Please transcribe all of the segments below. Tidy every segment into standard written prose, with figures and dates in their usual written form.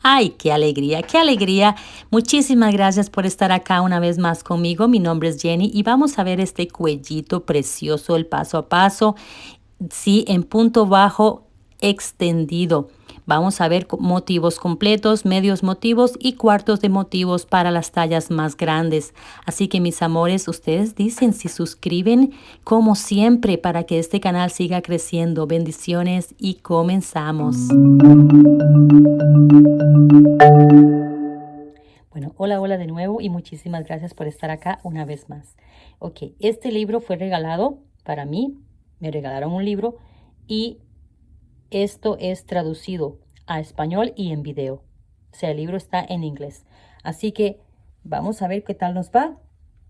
Ay, qué alegría, qué alegría. Muchísimas gracias por estar acá una vez más conmigo. Mi nombre es Jenny y vamos a ver este cuellito precioso, el paso a paso. Sí, en punto bajo extendido. Vamos a ver motivos completos, medios motivos y cuartos de motivos para las tallas más grandes. Así que mis amores, ustedes dicen si suscriben como siempre para que este canal siga creciendo. Bendiciones y comenzamos. Bueno, hola, hola de nuevo y muchísimas gracias por estar acá una vez más. Ok, este libro fue regalado para mí, me regalaron un libro y esto es traducido a español y en video. O sea, el libro está en inglés. Así que vamos a ver qué tal nos va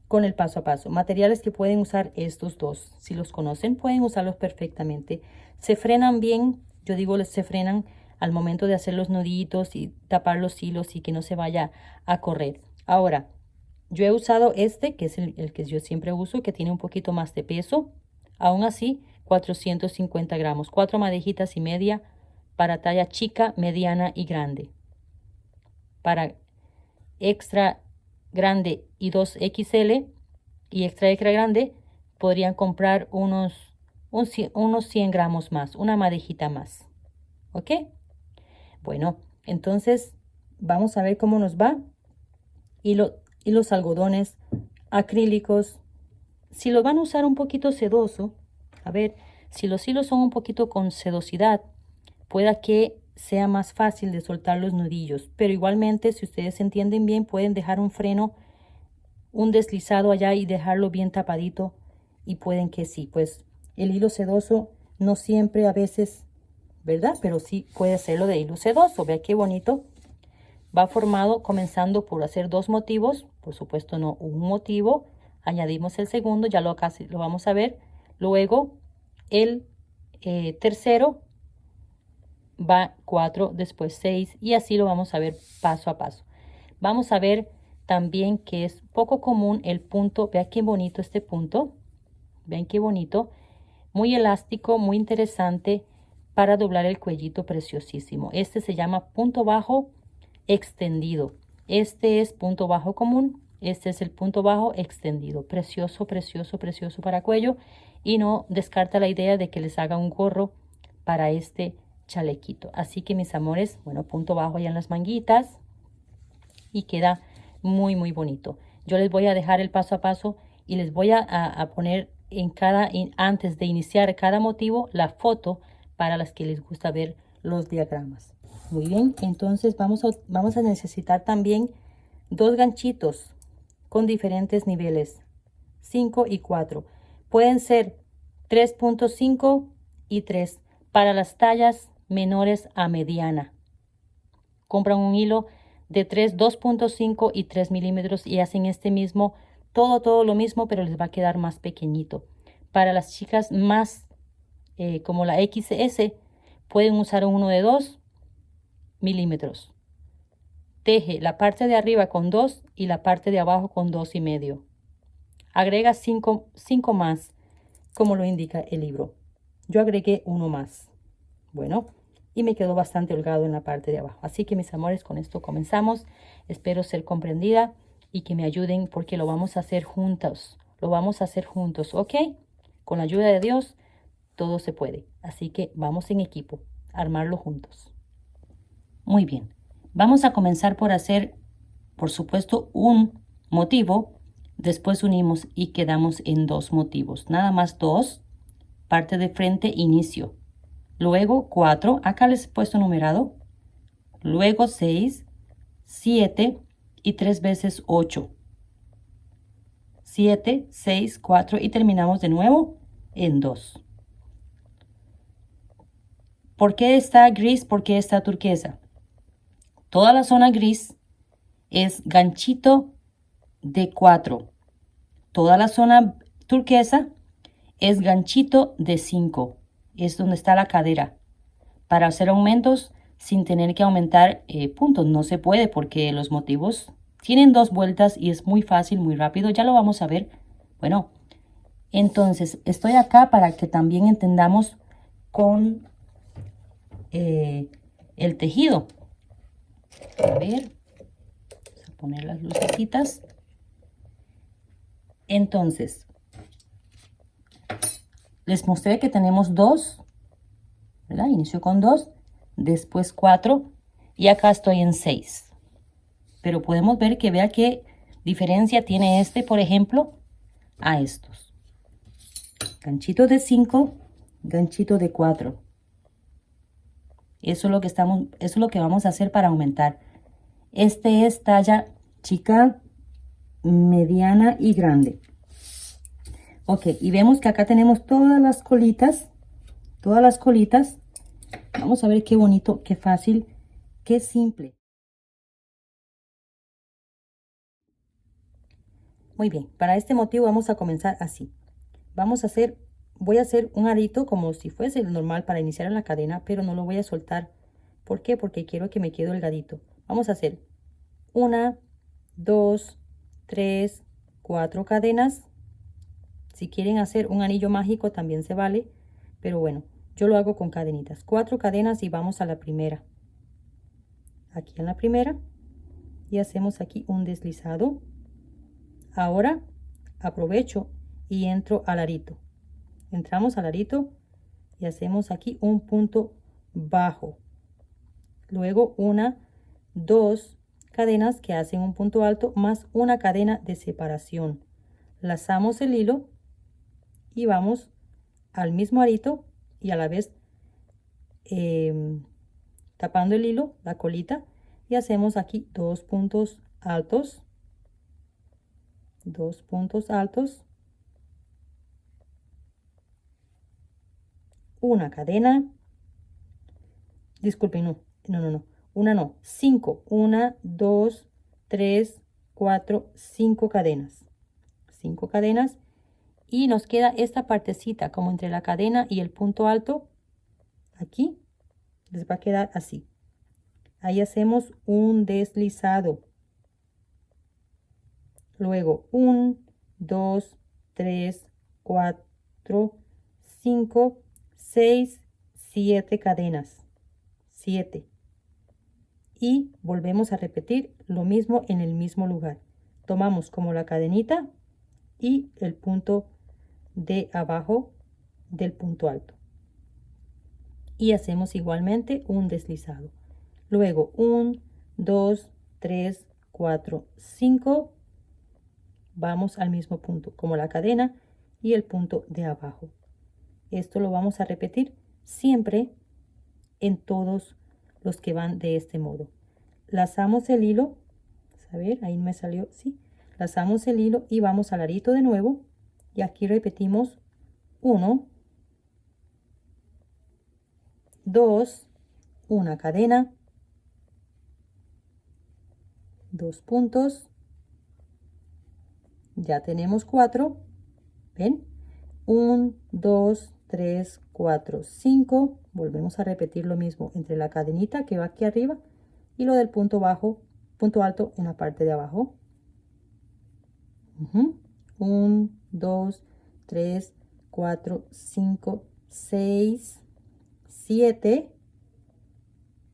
con el paso a paso. Materiales que pueden usar estos dos. Si los conocen, pueden usarlos perfectamente. Se frenan bien, yo digo, se frenan al momento de hacer los nuditos y tapar los hilos y que no se vaya a correr. Ahora, yo he usado este, que es el que yo siempre uso, que tiene un poquito más de peso. Aún así, 450 gramos, 4 madejitas y media para talla chica, mediana y grande. Para extra grande y 2XL y extra grande, podrían comprar unos 100 gramos más, una madejita más. ¿Ok? Bueno, entonces vamos a ver cómo nos va. Y los algodones acrílicos, si lo van a usar un poquito sedoso, a ver, si los hilos son un poquito con sedosidad, pueda que sea más fácil de soltar los nudillos. Pero igualmente, si ustedes entienden bien, pueden dejar un freno, un deslizado allá y dejarlo bien tapadito. Y pueden que sí, pues el hilo sedoso no siempre a veces, ¿verdad? Pero sí puede serlo de hilo sedoso. Vea qué bonito. Va formado comenzando por hacer dos motivos, por supuesto no un motivo, añadimos el segundo, ya casi lo vamos a ver, luego el tercero va 4, después 6 y así lo vamos a ver paso a paso. Vamos a ver también que es poco común el punto, vean qué bonito este punto, vean qué bonito, muy elástico, muy interesante para doblar el cuellito preciosísimo. Este se llama punto bajo extendido. Este es punto bajo común. Este es el punto bajo extendido. Precioso, precioso, precioso para cuello. Y no descarta la idea de que les haga un gorro para este chalequito. Así que mis amores, bueno, punto bajo allá en las manguitas. Y queda muy, muy bonito. Yo les voy a dejar el paso a paso y les voy a poner antes de iniciar cada motivo, la foto para las que les gusta ver los diagramas. Muy bien, entonces vamos a necesitar también dos ganchitos con diferentes niveles, 5 y 4. Pueden ser 3.5 y 3 para las tallas menores a mediana. Compran un hilo de 2.5 y 3 milímetros y hacen este mismo, todo lo mismo, pero les va a quedar más pequeñito. Para las chicas más como la XS, pueden usar uno de 2 milímetros. Teje la parte de arriba con 2 y la parte de abajo con 2,5. Agrega 5 más, como lo indica el libro. Yo agregué uno más. Bueno, y me quedó bastante holgado en la parte de abajo. Así que mis amores, con esto comenzamos. Espero ser comprendida y que me ayuden porque lo vamos a hacer juntos. Lo vamos a hacer juntos, ¿ok? Con la ayuda de Dios, todo se puede. Así que vamos en equipo, a armarlo juntos. Muy bien. Vamos a comenzar por hacer, por supuesto, un motivo. Después unimos y quedamos en dos motivos. Nada más dos. Parte de frente, inicio. Luego 4, acá les he puesto numerado. Luego 6, 7 y 3 veces 8. 7, 6, 4 y terminamos de nuevo en 2. ¿Por qué está gris? ¿Por qué está turquesa? Toda la zona gris es ganchito de 4. Toda la zona turquesa es ganchito de 5. Es donde está la cadera. Para hacer aumentos sin tener que aumentar puntos. No se puede porque los motivos tienen dos vueltas y es muy fácil, muy rápido. Ya lo vamos a ver. Bueno, entonces estoy acá para que también entendamos con el tejido. A ver, vamos a poner las lucecitas. Entonces, les mostré que tenemos 2, ¿verdad? Inicio con 2, después 4 y acá estoy en 6. Pero podemos ver que vea qué diferencia tiene este, por ejemplo, a estos. Ganchito de 5, ganchito de 4. Eso es lo que vamos a hacer para aumentar. Este es talla chica, mediana y grande. Ok, y vemos que acá tenemos todas las colitas. Todas las colitas. Vamos a ver qué bonito, qué fácil, qué simple. Muy bien, para este motivo vamos a comenzar así. Voy a hacer un arito como si fuese el normal para iniciar en la cadena, pero no lo voy a soltar. ¿Por qué? Porque quiero que me quede delgadito. Vamos a hacer 1, 2, 3, 4 cadenas. Si quieren hacer un anillo mágico también se vale, pero bueno, yo lo hago con cadenitas. 4 cadenas y vamos a la primera. Aquí en la primera y hacemos aquí un deslizado. Ahora aprovecho y entro al arito. Entramos al arito y hacemos aquí un punto bajo. Luego 1, 2 cadenas que hacen un punto alto más una cadena de separación. Lazamos el hilo y vamos al mismo arito y a la vez tapando el hilo, la colita, y hacemos aquí 2 puntos altos, 2 puntos altos, una cadena, disculpen, no, 5, 1, 2, 3, 4, 5 cadenas, 5 cadenas, y nos queda esta partecita como entre la cadena y el punto alto, aquí, les va a quedar así. Ahí hacemos un deslizado. Luego 1, 2, 3, 4, 5, 6, 7 cadenas. 7. Y volvemos a repetir lo mismo en el mismo lugar. Tomamos como la cadenita y el punto de abajo del punto alto. Y hacemos igualmente un deslizado. Luego 1, 2, 3, 4, 5. Vamos al mismo punto, como la cadena y el punto de abajo. Esto lo vamos a repetir siempre en todos los que van de este modo. Lazamos el hilo, a ver, ahí me salió, sí. Lazamos el hilo y vamos al arito de nuevo. Y aquí repetimos 1, 2, una cadena, 2 puntos. Ya tenemos 4, ¿ven? 1, 2, 3, 4, 5. Volvemos a repetir lo mismo entre la cadenita que va aquí arriba y lo del punto bajo, punto alto en la parte de abajo. 1, 2, 3, 4, 5, 6, 7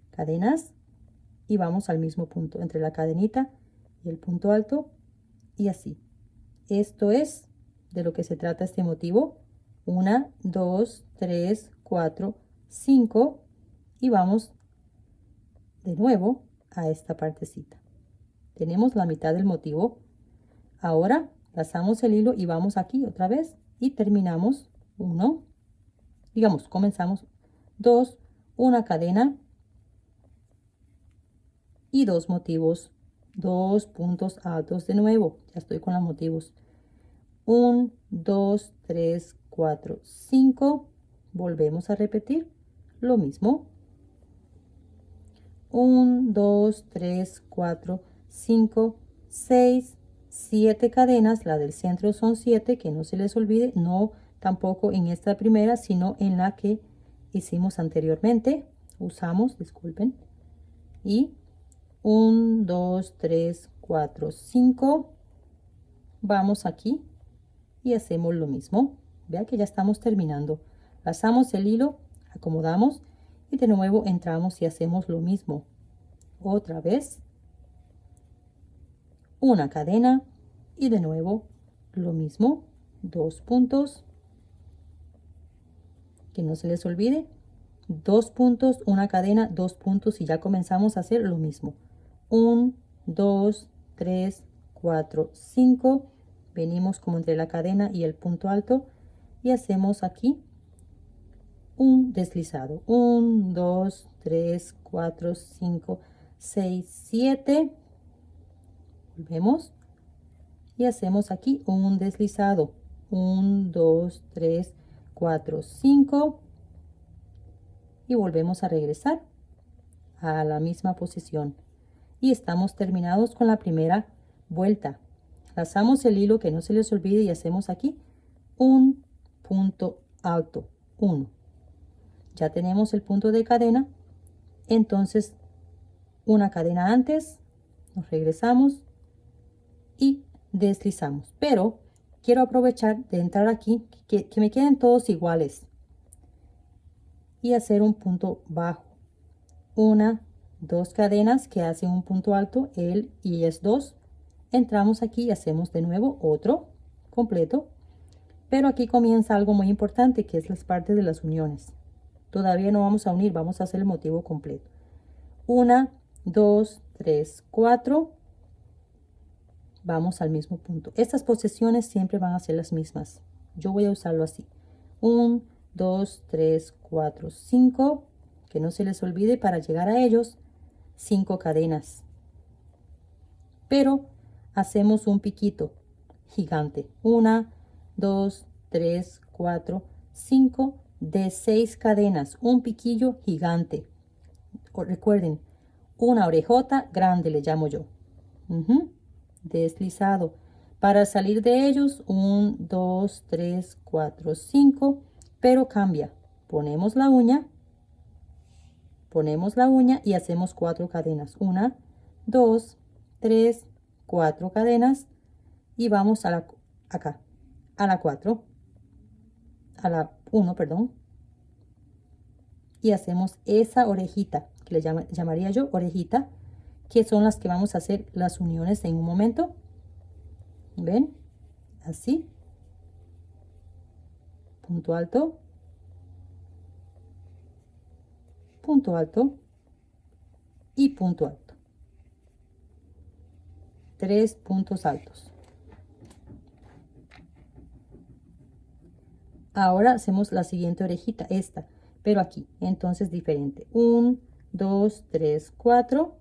cadenas y vamos al mismo punto entre la cadenita y el punto alto y así. Esto es de lo que se trata este motivo. 1, 2, 3, 4, 5 y vamos de nuevo a esta partecita. Tenemos la mitad del motivo. Ahora lazamos el hilo y vamos aquí otra vez y terminamos 1, digamos, comenzamos 2, una cadena y 2 motivos, 2 puntos altos de nuevo. Ya estoy con los motivos. 1, 2, 3, 4, 5. Volvemos a repetir lo mismo. 1, 2, 3, 4, 5, 6, 7 cadenas. La del centro son 7, que no se les olvide. No tampoco en esta primera, sino en la que hicimos anteriormente. Usamos, disculpen. Y 1, 2, 3, 4, 5. Vamos aquí y hacemos lo mismo. Vea que ya estamos terminando. Lazamos el hilo, acomodamos y de nuevo entramos y hacemos lo mismo. otra vez, una cadena y de nuevo lo mismo, 2 puntos, que no se les olvide, 2 puntos, una cadena, 2 puntos y ya comenzamos a hacer lo mismo. 1, 2, 3, 4, 5. Venimos como entre la cadena y el punto alto y hacemos aquí un deslizado. 1, 2, 3, 4, 5, 6, 7. Volvemos y hacemos aquí un deslizado. 1, 2, 3, 4, 5. Y volvemos a regresar a la misma posición. Y estamos terminados con la primera vuelta. Lazamos el hilo, que no se les olvide, y hacemos aquí un punto alto, 1. Ya tenemos el punto de cadena, entonces una cadena antes, nos regresamos y deslizamos. Pero quiero aprovechar de entrar aquí, que me queden todos iguales y hacer un punto bajo. Una, 2 cadenas que hacen un punto alto, el y es 2. Entramos aquí y hacemos de nuevo otro completo, pero aquí comienza algo muy importante, que es las partes de las uniones. Todavía no vamos a unir, vamos a hacer el motivo completo. 1, 2, 3, 4. Vamos al mismo punto. Estas posiciones siempre van a ser las mismas. Yo voy a usarlo así. 1, 2, 3, 4, 5. Que no se les olvide, para llegar a ellos, 5 cadenas. Pero hacemos un piquito gigante. 1, 2, 3, 4, 5 de 6 cadenas. Un piquillo gigante. Recuerden, una orejota grande le llamo yo. Deslizado. Para salir de ellos, 1, 2, 3, 4, 5. Pero cambia. Ponemos la uña y hacemos 4 cadenas. 1, 2, 3, 4 cadenas y vamos a la acá a la 4, a la 1, perdón, y hacemos esa orejita que le llamaría yo orejita, que son las que vamos a hacer las uniones en un momento. Ven, así, punto alto, punto alto y punto alto. 3 puntos altos. Ahora hacemos la siguiente orejita, esta, pero aquí, entonces diferente. 1, 2, 3, 4,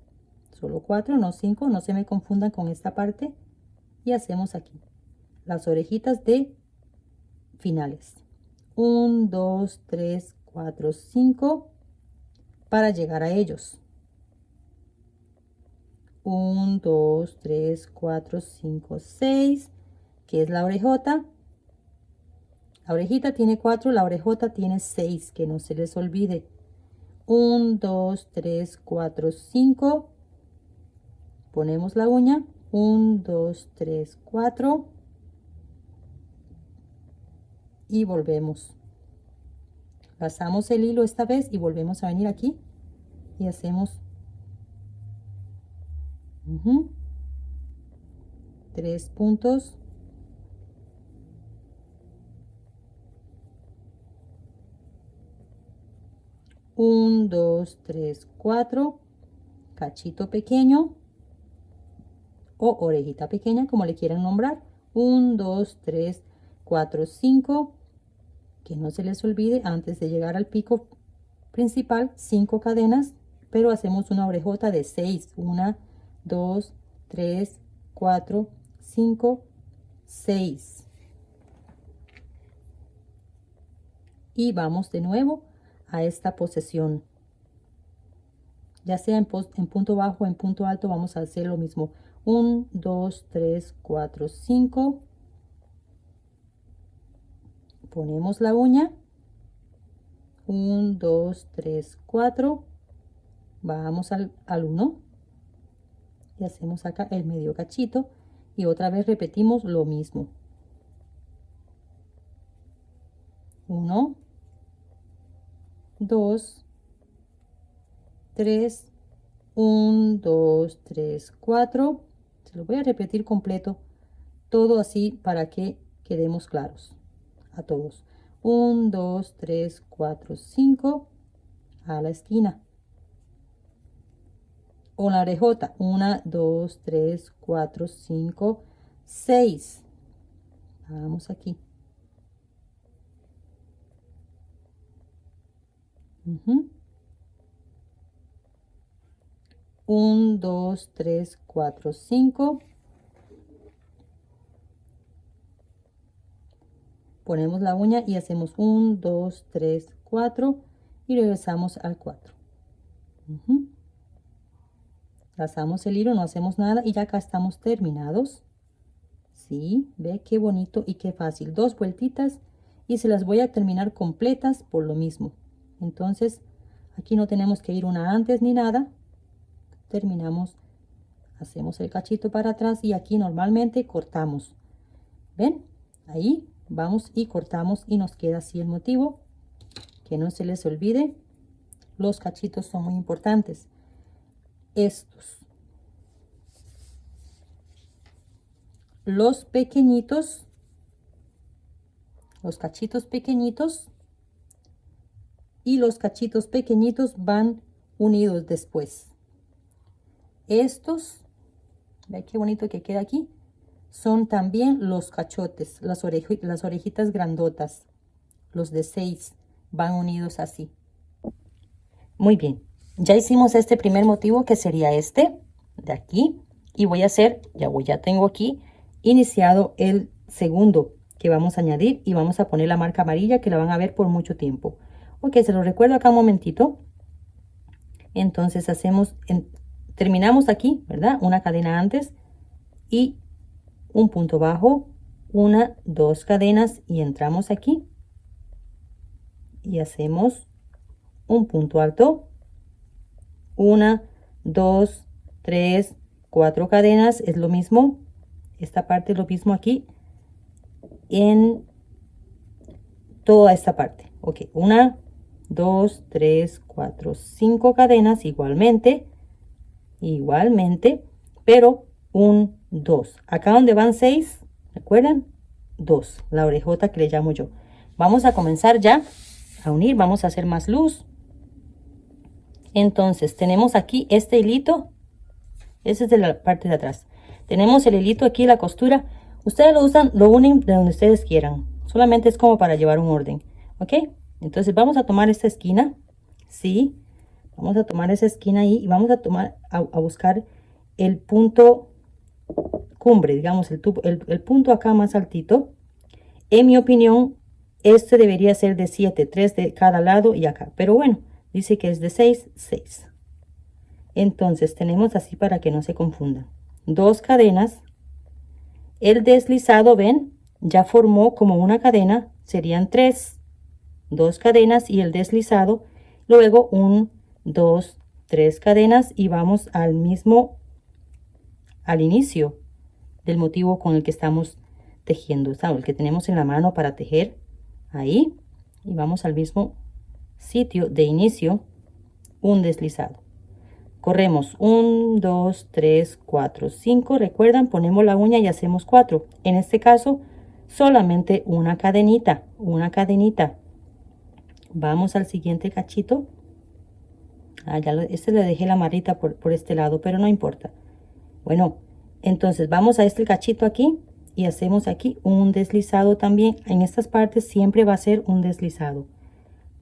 solo 4, no 5, no se me confundan con esta parte. Y hacemos aquí las orejitas de finales. 1, 2, 3, 4, 5 para llegar a ellos. 1, 2, 3, 4, 5, 6, que es la orejota. La orejita tiene 4, la orejota tiene 6, que no se les olvide. 1, 2, 3, 4, 5. Ponemos la uña. 1, 2, 3, 4. Y volvemos. Pasamos el hilo esta vez y volvemos a venir aquí y hacemos 3 puntos. Un, 2, 3, 4, cachito pequeño o orejita pequeña, como le quieran nombrar. 1, 2, 3, 4, 5. Que no se les olvide, antes de llegar al pico principal, 5 cadenas, pero hacemos una orejota de 6. 1, 2, 3, 4, 5, 6. Y vamos de nuevo a esta posición. Ya sea en punto bajo o en punto alto, vamos a hacer lo mismo. 1, 2, 3, 4, 5. Ponemos la uña. 1, 2, 3, 4. Vamos al 1. Y hacemos acá el medio cachito. Y otra vez repetimos lo mismo. 1, 2, 3, 1, 2, 3, 4. Se lo voy a repetir completo, todo así para que quedemos claros a todos. 1, 2, 3, 4, 5 a la esquina. O la orejota. 1, 2, 3, 4, 5, 6. Vamos aquí. 1, 2, 3, 4, 5. Ponemos la uña y hacemos 1, 2, 3, 4 y regresamos al 4. Lazamos el hilo, no hacemos nada y ya acá estamos terminados. Sí, ve qué bonito y qué fácil. 2 vueltitas y se las voy a terminar completas por lo mismo. Entonces, aquí no tenemos que ir una antes ni nada. Terminamos, hacemos el cachito para atrás y aquí normalmente cortamos. ¿Ven? Ahí vamos y cortamos y nos queda así el motivo. Que no se les olvide, los cachitos son muy importantes. Estos. Los pequeñitos, los cachitos pequeñitos y los cachitos pequeñitos van unidos después. Estos, ve qué bonito que queda aquí, son también los cachotes, las orejitas grandotas, los de 6 van unidos así. Muy bien, ya hicimos este primer motivo que sería este de aquí y voy a hacer, ya tengo aquí iniciado el segundo que vamos a añadir y vamos a poner la marca amarilla que la van a ver por mucho tiempo. Ok, se lo recuerdo acá un momentito. Entonces terminamos aquí, ¿verdad? Una cadena antes y un punto bajo, 1, 2 cadenas y entramos aquí y hacemos un punto alto, 1, 2, 3, 4 cadenas, es lo mismo. Esta parte es lo mismo aquí en toda esta parte. Ok, 1, 2, 3, 4, 5 cadenas igualmente, pero 1, 2. Acá donde van 6, ¿recuerdan? 2, la orejota que le llamo yo. Vamos a comenzar ya a unir, vamos a hacer más luz. Entonces tenemos aquí este hilito, ese es de la parte de atrás. Tenemos el hilito aquí, la costura. Ustedes lo unen de donde ustedes quieran. Solamente es como para llevar un orden. ¿Ok? Entonces vamos a tomar esta esquina. Sí. Vamos a tomar esa esquina ahí y vamos a buscar el punto cumbre, digamos, el punto acá más altito. En mi opinión, este debería ser de 7, 3 de cada lado y acá. Pero bueno, dice que es de 6, 6. Entonces tenemos así para que no se confundan. 2 cadenas. El deslizado, ven, ya formó como una cadena, serían 3. 2 cadenas y el deslizado. Luego 1, 2, 3 cadenas y vamos al inicio del motivo con el que estamos tejiendo, ¿sabes? El que tenemos en la mano para tejer. Ahí. Y vamos al mismo sitio de inicio, un deslizado. Corremos 1, 2, 3, 4, 5. Recuerdan, ponemos la uña y hacemos 4. En este caso, solamente una cadenita. Vamos al siguiente cachito. Este le dejé la marita por este lado, pero no importa. Bueno, entonces vamos a este cachito aquí y hacemos aquí un deslizado también. En estas partes siempre va a ser un deslizado.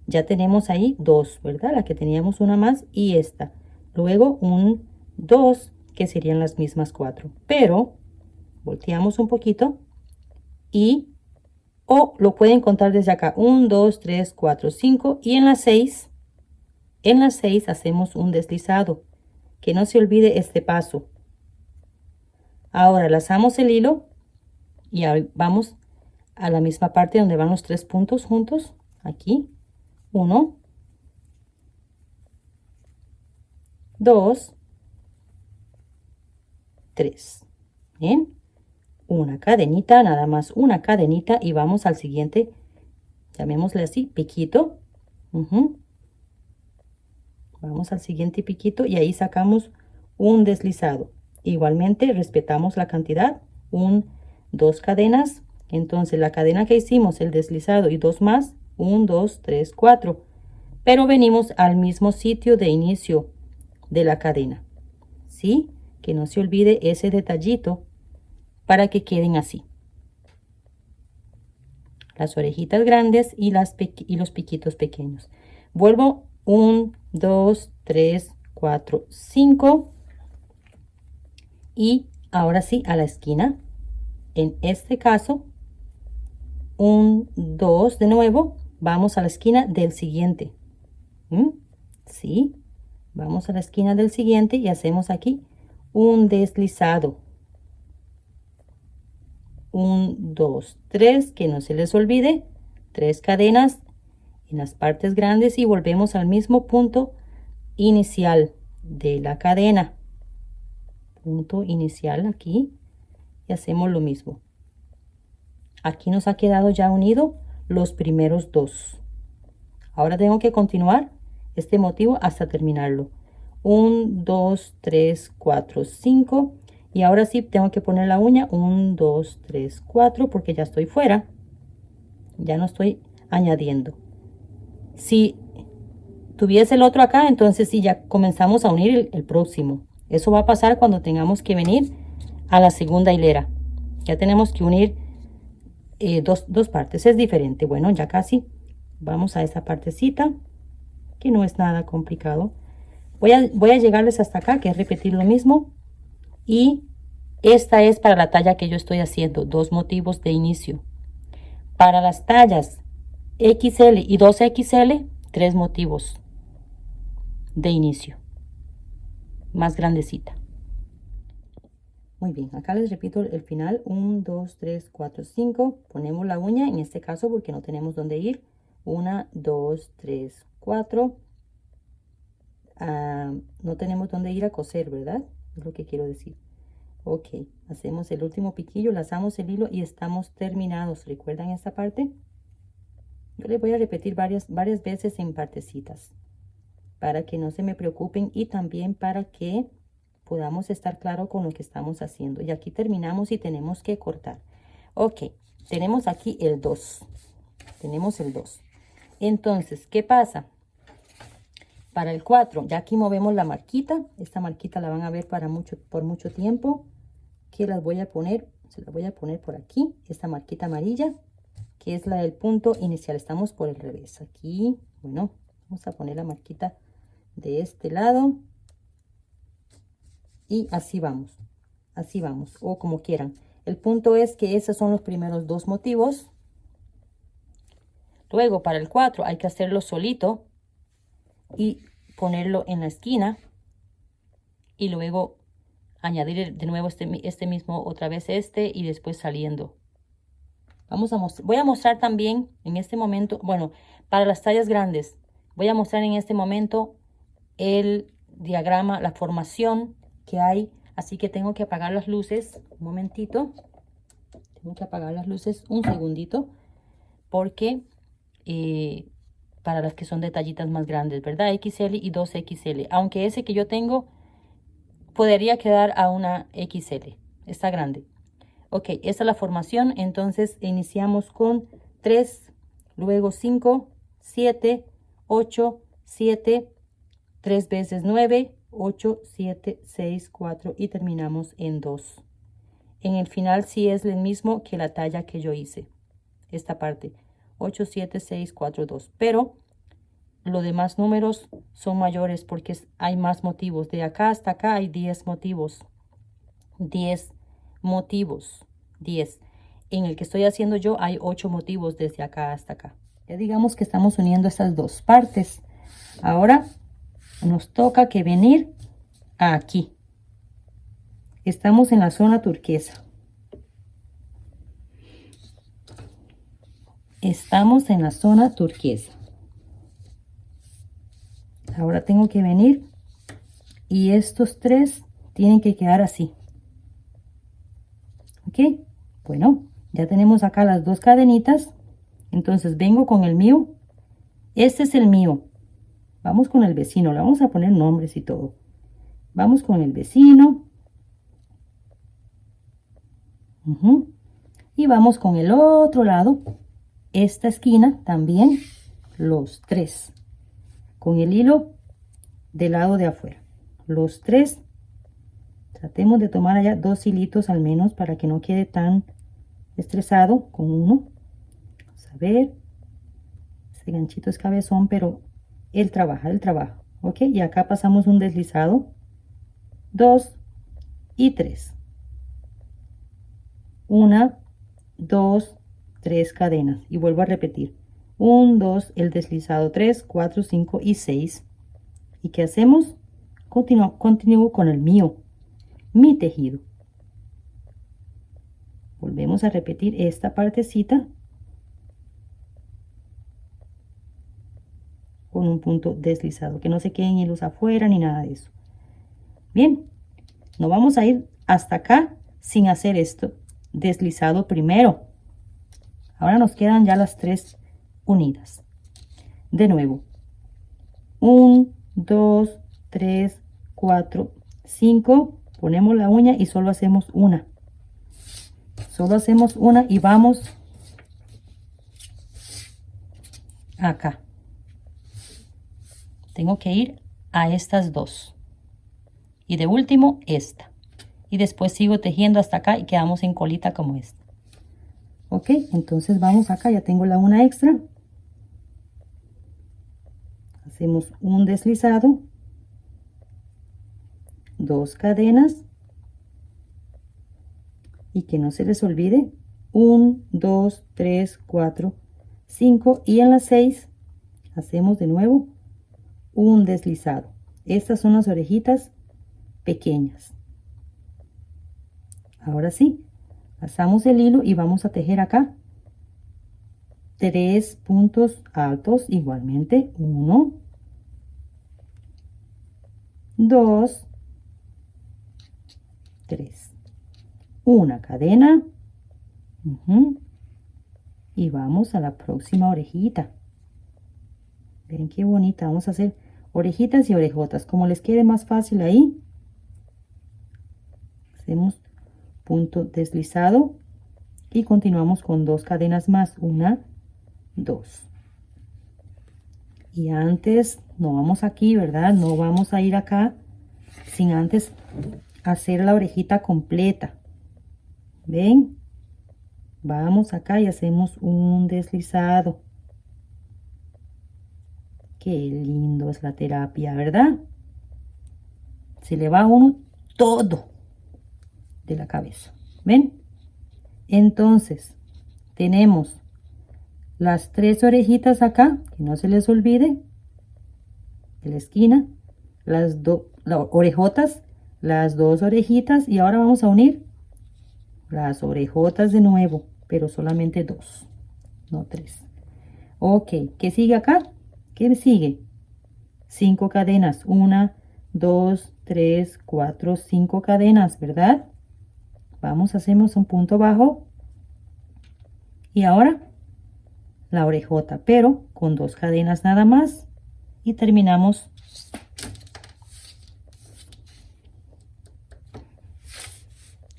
Ya tenemos ahí 2, ¿verdad? La que teníamos una más y esta. Luego 1, 2, que serían las mismas 4. Pero volteamos un poquito y lo pueden contar desde acá. 1, 2, 3, 4, 5 y en las 6 hacemos un deslizado. Que no se olvide este paso. Ahora lazamos el hilo y vamos a la misma parte donde van los 3 puntos juntos. Aquí. 1, 2, 3. Bien. Una cadenita, nada más una cadenita y vamos al siguiente. Llamémosle así, piquito. Vamos al siguiente piquito y ahí sacamos un deslizado. Igualmente respetamos la cantidad, dos cadenas. Entonces la cadena que hicimos, el deslizado y dos más, 1, 2, 3, 4. Pero venimos al mismo sitio de inicio de la cadena. ¿Sí? Que no se olvide ese detallito para que queden así. Las orejitas grandes y los piquitos pequeños. Vuelvo 1, 2, 3, 4, 5. Y ahora sí a la esquina. En este caso, 1, 2 de nuevo. Vamos a la esquina del siguiente. Sí, vamos a la esquina del siguiente y hacemos aquí un deslizado. 1, 2, 3, que no se les olvide, 3 cadenas en las partes grandes y volvemos al mismo punto inicial de la cadena. Punto inicial aquí y hacemos lo mismo. Aquí nos ha quedado ya unido los primeros dos. Ahora tengo que continuar este motivo hasta terminarlo. 1, 2, 3, 4, 5. Y ahora sí tengo que poner la uña. 1, 2, 3, 4 porque ya estoy fuera. Ya no estoy añadiendo. Si tuviese el otro acá, entonces sí ya comenzamos a unir el próximo. Eso va a pasar cuando tengamos que venir a la segunda hilera. Ya tenemos que unir dos partes. Es diferente. Bueno, ya casi. Vamos a esa partecita que no es nada complicado. Voy a llegarles hasta acá, que es repetir lo mismo. Y esta es para la talla que yo estoy haciendo. 2 motivos de inicio. Para las tallas XL y 2XL, 3 motivos de inicio. Más grandecita. Muy bien, acá les repito el final. 1, 2, 3, 4, 5. Ponemos la uña en este caso porque no tenemos dónde ir. 1, 2, 3, 4. No tenemos dónde ir a coser, ¿verdad? Es lo que quiero decir. Ok, hacemos el último piquillo, lazamos el hilo y estamos terminados. ¿Recuerdan esta parte? Yo les voy a repetir varias veces en partecitas para que no se me preocupen y también para que podamos estar claro con lo que estamos haciendo. Y aquí terminamos y tenemos que cortar. Ok, tenemos aquí el 2. Tenemos el 2. Entonces, ¿qué pasa? Para el 4, ya aquí movemos la marquita. Esta marquita la van a ver por mucho tiempo. Que las voy a poner, se las voy a poner por aquí. Esta marquita amarilla, que es la del punto inicial. Estamos por el revés. Aquí, bueno, vamos a poner la marquita de este lado. Y así vamos. Así vamos, o como quieran. El punto es que esos son los primeros 2 motivos. Luego, para el 4 hay que hacerlo solito y ponerlo en la esquina y luego añadir de nuevo este mismo otra vez y después saliendo. Voy a mostrar también en este momento, bueno, para las tallas grandes, voy a mostrar en este momento el diagrama, la formación que hay, así que tengo que apagar las luces un momentito. Tengo que apagar las luces un segundito porque para las que son de tallitas más grandes, ¿verdad? XL y 2XL. Aunque ese que yo tengo podría quedar a una XL. Está grande. Ok, esta es la formación. Entonces iniciamos con 3, luego 5, 7, 8, 7, 3 veces 9, 8, 7, 6, 4 y terminamos en 2. En el final sí es el mismo que la talla que yo hice. Esta parte. 8, 7, 6, 4, 2. Pero los demás números son mayores porque hay más motivos. De acá hasta acá hay 10 motivos. 10 motivos. 10. En el que estoy haciendo yo hay 8 motivos desde acá hasta acá. Ya digamos que estamos uniendo estas dos partes. Ahora nos toca que venir aquí. Estamos en la zona turquesa. Estamos en la zona turquesa. Ahora tengo que venir y estos 3 tienen que quedar así. ¿Ok? Bueno, ya tenemos acá las 2 cadenitas. Entonces vengo con el mío. Este es el mío. Vamos con el vecino, le vamos a poner nombres y todo. Vamos con el vecino. Y vamos con el otro lado, esta esquina también, los 3. Con el hilo del lado de afuera. Los 3. Tratemos de tomar allá 2 hilitos al menos para que no quede tan estresado con uno. Vamos a ver. Ese ganchito es cabezón, pero él trabaja. Ok, y acá pasamos un deslizado. 2 y 3. 1, 2, 3 cadenas. Y vuelvo a repetir. 1, 2, el deslizado 3, 4, 5 y 6. ¿Y qué hacemos? Continúo con el mío. Mi tejido. Volvemos a repetir esta partecita con un punto deslizado, que no se queden hilos afuera ni nada de eso. Bien, no vamos a ir hasta acá sin hacer esto deslizado primero. Ahora nos quedan ya las 3 unidas. De nuevo, 1, 2, 3, 4, 5. Ponemos la uña y solo hacemos una. Solo hacemos una y vamos acá. Tengo que ir a estas 2. Y de último, esta. Y después sigo tejiendo hasta acá y quedamos en colita como esta. Ok, entonces vamos acá. Ya tengo la una extra. Hacemos un deslizado. 2 cadenas. Y que no se les olvide. 1, 2, 3, 4, 5. Y en las 6 hacemos de nuevo un deslizado. Estas son las orejitas pequeñas. Ahora sí, pasamos el hilo y vamos a tejer acá 3 puntos altos igualmente. 1, 2, 3. Una cadena. Y vamos a la próxima orejita. Ven qué bonita. Vamos a hacer orejitas y orejotas. Como les quede más fácil ahí. Hacemos punto deslizado. Y continuamos con 2 cadenas más. 1, 2. Y antes, no vamos aquí, ¿verdad? No vamos a ir acá sin antes hacer la orejita completa. ¿Ven? Vamos acá y hacemos un deslizado. Qué lindo es la terapia, ¿verdad? Se le va a uno todo de la cabeza. ¿Ven? Entonces, tenemos las 3 orejitas acá, que no se les olvide, de la esquina, las orejotas, las 2 orejitas, y ahora vamos a unir las orejotas de nuevo, pero solamente 2, no 3. Ok, ¿qué sigue acá? ¿Qué sigue? 5 cadenas, 1, 2, 3, 4, 5 cadenas, ¿verdad? Vamos, hacemos un punto bajo. Y ahora la orejota, pero con 2 cadenas nada más. Y terminamos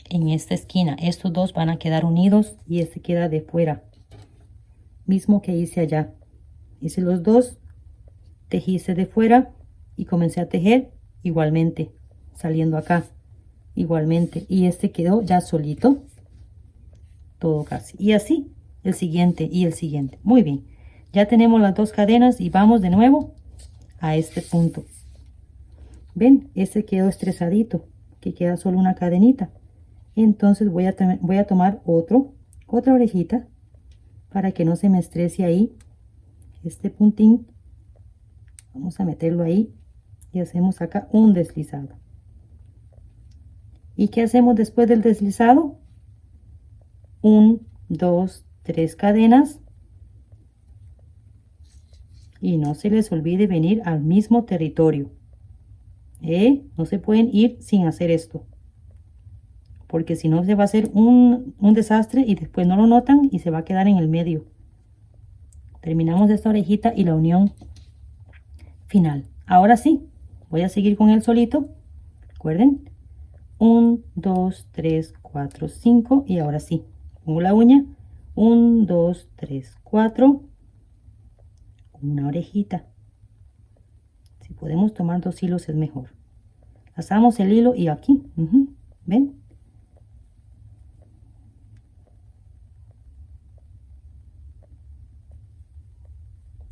en esta esquina. Estos 2 van a quedar unidos y este queda de fuera. Mismo que hice allá. Hice los 2, tejí ese de fuera y comencé a tejer igualmente, saliendo acá igualmente. Y este quedó ya solito, todo casi. Y así, el siguiente y el siguiente. Muy bien. Ya tenemos las 2 cadenas y vamos de nuevo a este punto. ¿Ven? Este quedó estresadito, que queda solo una cadenita. Entonces voy a tomar otra orejita para que no se me estrese ahí este puntín. Vamos a meterlo ahí y hacemos acá un deslizado. ¿Y qué hacemos después del deslizado? 1, 2, 3 cadenas. Y no se les olvide venir al mismo territorio. No se pueden ir sin hacer esto, porque si no se va a hacer un desastre y después no lo notan y se va a quedar en el medio. Terminamos esta orejita y la unión final. Ahora sí, voy a seguir con él solito. Recuerden, 1, 2, 3, 4, 5 y ahora sí, pongo la uña, 1, 2, 3, 4, una orejita. Si podemos tomar 2 hilos es mejor. Pasamos el hilo y aquí, ¿ven?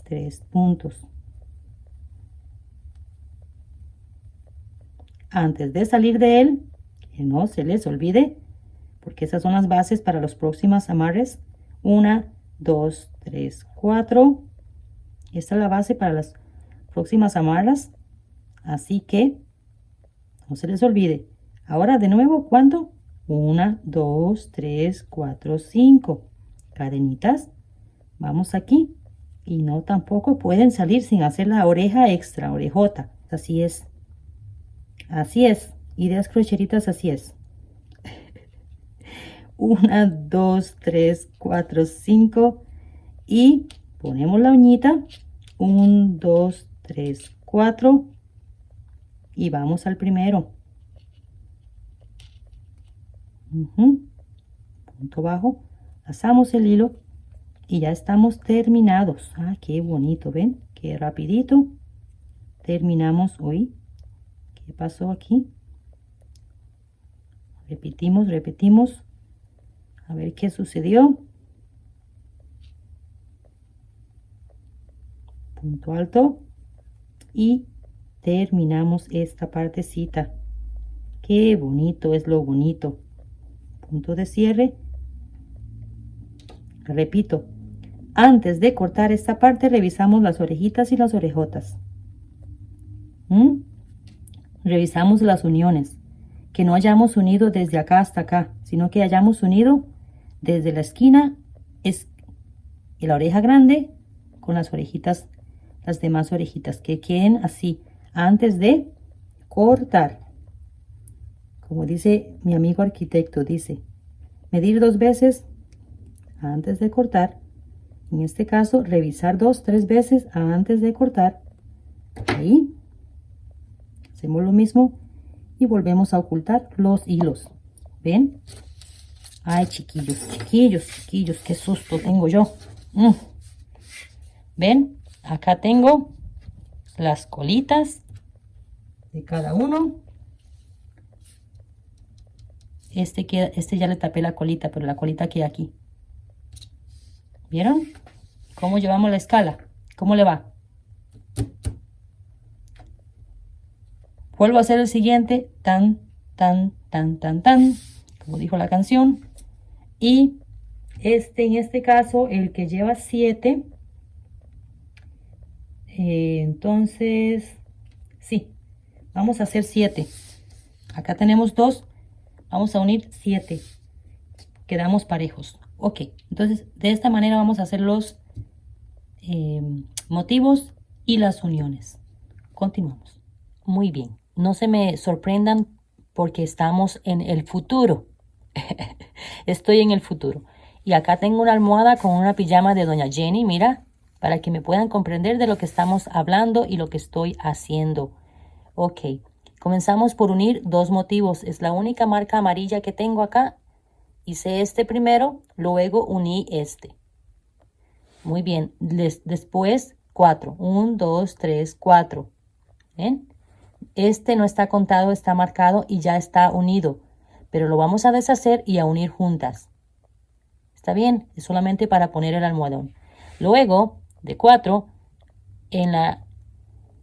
Tres puntos. Antes de salir de él, que no se les olvide, porque esas son las bases para los próximos amarres. 1, 2, 3, 4. Esta es la base para las próximas amarras. Así que no se les olvide. Ahora de nuevo, ¿cuánto? 1, 2, 3, 4, 5. Cadenitas. Vamos aquí. Y no tampoco pueden salir sin hacer la oreja extra, orejota. Así es. Así es. Ideas crocheritas, así es. 1, 2, 3, 4, 5. Y ponemos la uñita. 1, 2, 3, 4. Y vamos al primero. Punto bajo. Pasamos el hilo. Y ya estamos terminados. Ah, qué bonito, ¿ven? Qué rapidito. Terminamos hoy. ¿Qué pasó aquí? Repetimos, repetimos. A ver qué sucedió. Punto alto. Y terminamos esta partecita. Qué bonito es lo bonito. Punto de cierre. Repito. Antes de cortar esta parte, revisamos las orejitas y las orejotas. Revisamos las uniones. Que no hayamos unido desde acá hasta acá, sino que hayamos unido desde la esquina y la oreja grande con las orejitas, las demás orejitas, que queden así antes de cortar. Como dice mi amigo arquitecto, dice, medir 2 veces antes de cortar. En este caso, revisar 2, 3 veces antes de cortar. Ahí. Hacemos lo mismo y volvemos a ocultar los hilos. ¿Ven? Ay, chiquillos, chiquillos, chiquillos, qué susto tengo yo. ¿Ven? Acá tengo las colitas de cada uno. Este ya le tapé la colita, pero la colita queda aquí. ¿Vieron? ¿Cómo llevamos la escala? ¿Cómo le va? Vuelvo a hacer el siguiente. Tan, tan, tan, tan, tan. Como dijo la canción. Y en este caso, el que lleva 7. Entonces, sí. Vamos a hacer 7. Acá tenemos 2. Vamos a unir 7. Quedamos parejos. Ok, entonces de esta manera vamos a hacer los motivos y las uniones. Continuamos. Muy bien, no se me sorprendan porque estamos en el futuro. Estoy en el futuro. Y acá tengo una almohada con una pijama de Doña Jenny, mira, para que me puedan comprender de lo que estamos hablando y lo que estoy haciendo. Ok, comenzamos por unir 2 motivos. Es la única marca amarilla que tengo acá. Hice este primero, luego uní este. Muy bien, después 4. 1, 2, 3, 4. ¿Ven? Este no está contado, está marcado y ya está unido. Pero lo vamos a deshacer y a unir juntas. ¿Está bien? Es solamente para poner el almohadón. Luego, de 4,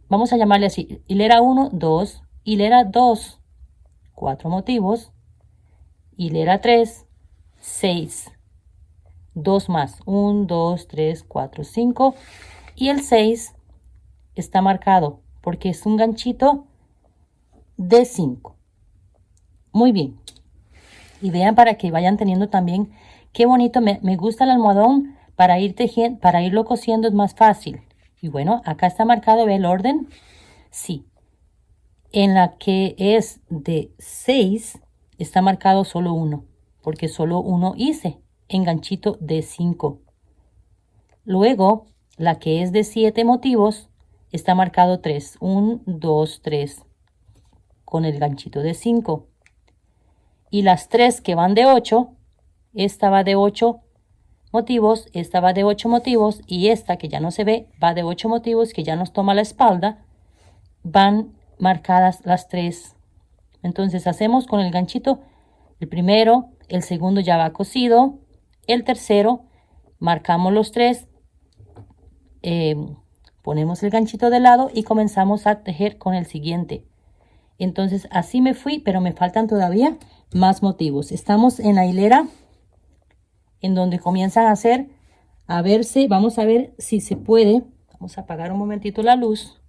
vamos a llamarle así, hilera 1, 2, hilera 2, 4 motivos, hilera 3, 6, 2 más, 1, 2, 3, 4, 5 y el 6 está marcado porque es un ganchito de 5. Muy bien. Y vean para que vayan teniendo también qué bonito. Me gusta el almohadón para ir tejiendo, para irlo cosiendo es más fácil. Y bueno, acá está marcado, ¿ve el orden? Sí. En la que es de 6 está marcado solo 1, porque solo 1 hice en ganchito de 5. Luego, la que es de 7 motivos está marcado 3. 1, 2, 3 con el ganchito de 5. Y las 3 que van de 8, esta va de 8 motivos, esta va de 8 motivos y esta que ya no se ve va de 8 motivos que ya nos toma la espalda, van marcadas las 3. Entonces hacemos con el ganchito el primero, el segundo ya va cosido, el tercero marcamos los 3, ponemos el ganchito de lado y comenzamos a tejer con el siguiente. Entonces así me fui, pero me faltan todavía más motivos. Estamos en la hilera en donde comienzan a hacer, a verse, vamos a ver si se puede. Vamos a apagar un momentito la luz,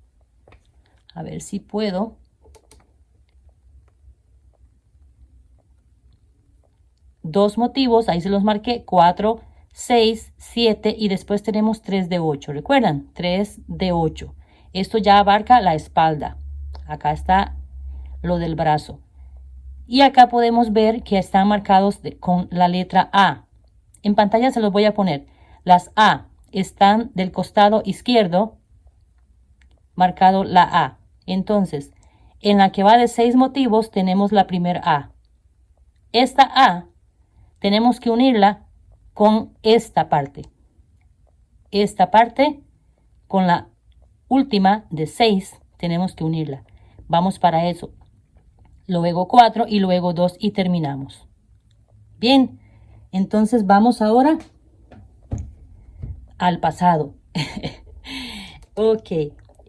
a ver si puedo. Dos motivos, ahí se los marqué, 4, 6, 7 y después tenemos 3 de 8. ¿Recuerdan? 3 de 8. Esto ya abarca la espalda. Acá está lo del brazo. Y acá podemos ver que están marcados con la letra A. En pantalla se los voy a poner. Las A están del costado izquierdo, marcado la A. Entonces, en la que va de 6 motivos tenemos la primera A. Esta A tenemos que unirla con esta parte. Esta parte con la última de 6 tenemos que unirla. Vamos para eso. Luego 4 y luego 2 y terminamos. Bien, entonces vamos ahora al pasado. Ok,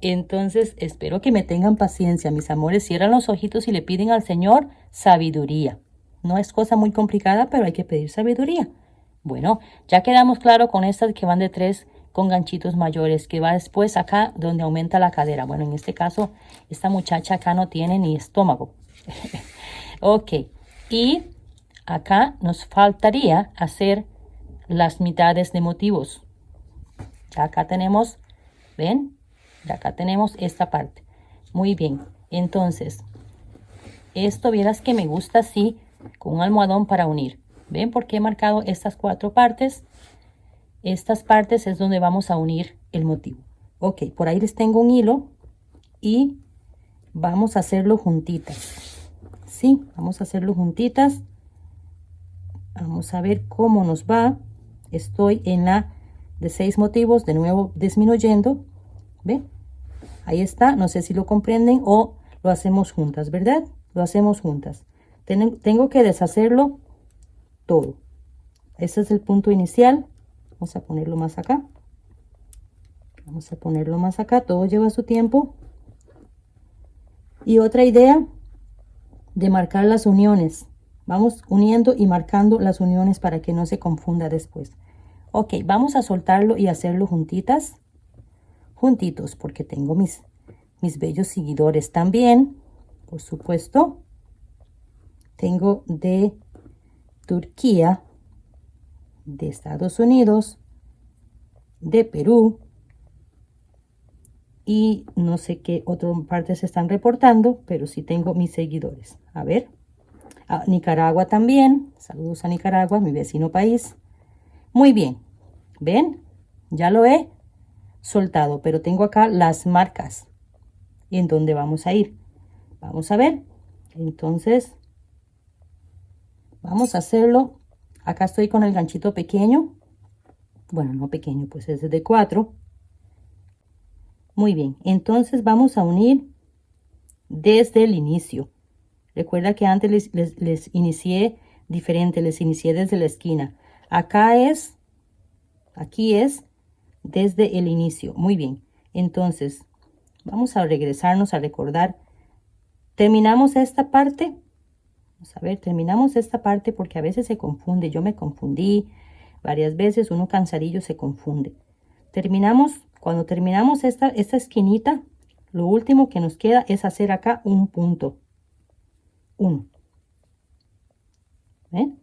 entonces espero que me tengan paciencia, mis amores. Cierran los ojitos y le piden al Señor sabiduría. No es cosa muy complicada, pero hay que pedir sabiduría. Bueno, ya quedamos claro con estas que van de 3 con ganchitos mayores, que va después acá donde aumenta la cadera. Bueno, en este caso, esta muchacha acá no tiene ni estómago. Ok, y acá nos faltaría hacer las mitades de motivos. Ya acá tenemos, ¿ven? Ya acá tenemos esta parte. Muy bien, entonces, esto vieras que me gusta así, con un almohadón para unir. ¿Ven por qué he marcado estas 4 partes? Estas partes es donde vamos a unir el motivo. Ok, por ahí les tengo un hilo y vamos a hacerlo juntitas. Sí, vamos a hacerlo juntitas. Vamos a ver cómo nos va. Estoy en la de 6 motivos, de nuevo disminuyendo. ¿Ven? Ahí está, no sé si lo comprenden o lo hacemos juntas, ¿verdad? Lo hacemos juntas. Tengo que deshacerlo todo. Ese es el punto inicial. Vamos a ponerlo más acá. Vamos a ponerlo más acá. Todo lleva su tiempo. Y otra idea de marcar las uniones. Vamos uniendo y marcando las uniones para que no se confunda después. Ok, vamos a soltarlo y hacerlo juntitas. Juntitos, porque tengo mis bellos seguidores también. Por supuesto. Tengo de Turquía, de Estados Unidos, de Perú y no sé qué otras partes se están reportando, pero sí tengo mis seguidores. A ver, a Nicaragua también. Saludos a Nicaragua, mi vecino país. Muy bien, ¿ven? Ya lo he soltado, pero tengo acá las marcas en donde vamos a ir. Vamos a ver. Entonces, vamos a hacerlo. Acá estoy con el ganchito pequeño. Bueno, no pequeño, pues es de 4. Muy bien, entonces vamos a unir desde el inicio. Recuerda que antes les inicié diferente, les inicié desde la esquina. Aquí es desde el inicio. Muy bien, entonces vamos a regresarnos a recordar. Terminamos esta parte. Vamos a ver, terminamos esta parte porque a veces se confunde. Yo me confundí varias veces, uno cansadillo se confunde. Cuando terminamos esta esquinita, lo último que nos queda es hacer acá un punto. 1. ¿Ven?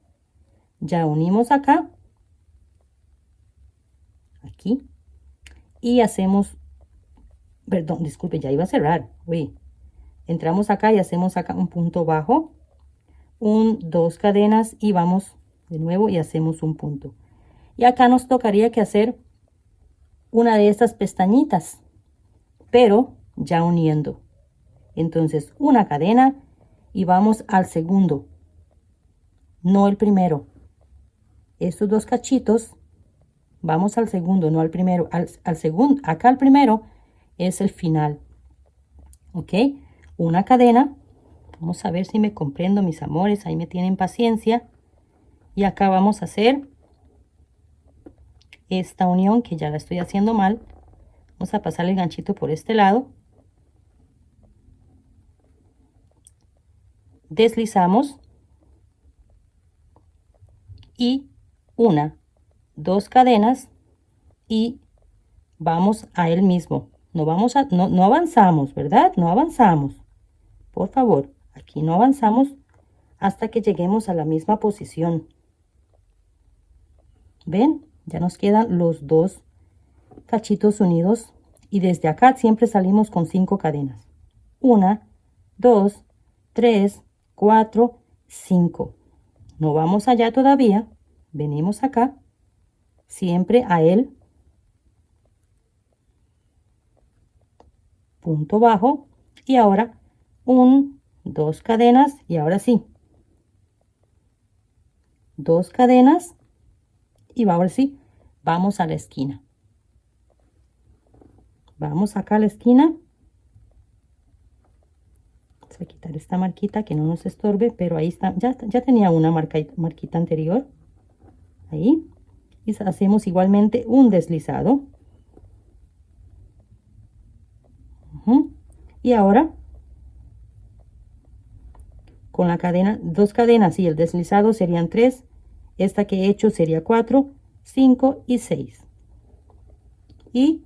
Ya unimos acá, aquí, y hacemos, perdón, disculpe, ya iba a cerrar. Uy, entramos acá y hacemos acá un punto bajo. 2 cadenas y vamos de nuevo y hacemos un punto. Y acá nos tocaría que hacer una de estas pestañitas pero ya uniendo. Entonces una cadena y vamos al segundo, no el primero. Estos dos cachitos, vamos al segundo, no al primero. Al segundo, acá el primero es el final. ¿Ok? Una cadena. Vamos a ver si me comprendo, mis amores. Ahí me tienen paciencia. Y acá vamos a hacer esta unión que ya la estoy haciendo mal. Vamos a pasar el ganchito por este lado. Deslizamos. Y una, dos cadenas. Y vamos a él mismo. No vamos a, no avanzamos, ¿verdad? No avanzamos. Por favor, aquí no avanzamos hasta que lleguemos a la misma posición. ¿Ven? Ya nos quedan los dos cachitos unidos y desde acá siempre salimos con 5 cadenas. 1, 2, 3, 4, 5. No vamos allá todavía. Venimos acá, siempre a él. Punto bajo y ahora 1, 2 cadenas y ahora sí. 2 cadenas y ahora sí, vamos a la esquina. Vamos acá a la esquina. Vamos a quitar esta marquita que no nos estorbe, pero ahí está. Ya tenía una marquita anterior. Ahí. Y hacemos igualmente un deslizado. Y ahora, con la cadena, 2 cadenas y el deslizado serían 3. Esta que he hecho sería 4, 5 y 6. Y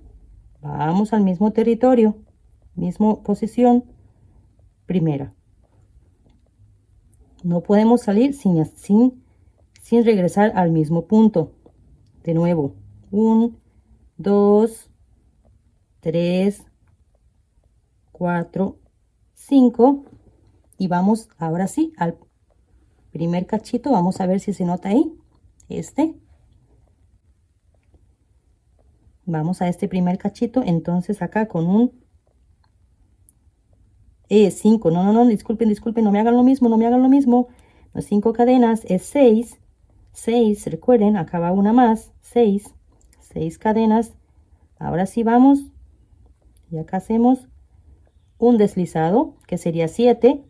vamos al mismo territorio, misma posición, primera. No podemos salir sin regresar al mismo punto. De nuevo, 1, 2, 3, 4, 5. Y vamos ahora sí al primer cachito. Vamos a ver si se nota ahí. Vamos a este primer cachito. Entonces acá con un 5. No, disculpen, no me hagan lo mismo, no me hagan lo mismo. Las 5 cadenas es 6. 6, recuerden, acá va una más. 6 cadenas. Ahora sí vamos. Y acá hacemos un deslizado, que sería 7,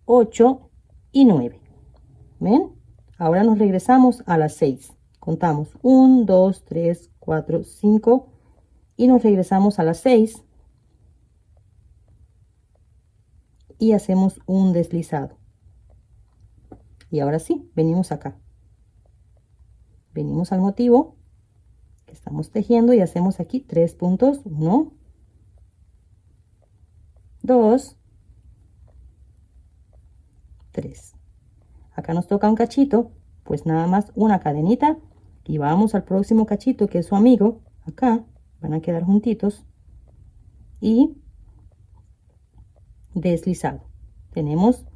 8 y 9. ¿Ven? Ahora nos regresamos a las 6. Contamos 1, 2, 3, 4, 5 y nos regresamos a las 6 y hacemos un deslizado. Y ahora sí, venimos acá. Venimos al motivo que estamos tejiendo y hacemos aquí 3 puntos. 1, 2, 3. Acá nos toca un cachito, pues nada más una cadenita y vamos al próximo cachito que es su amigo. Acá van a quedar juntitos y deslizado. Tenemos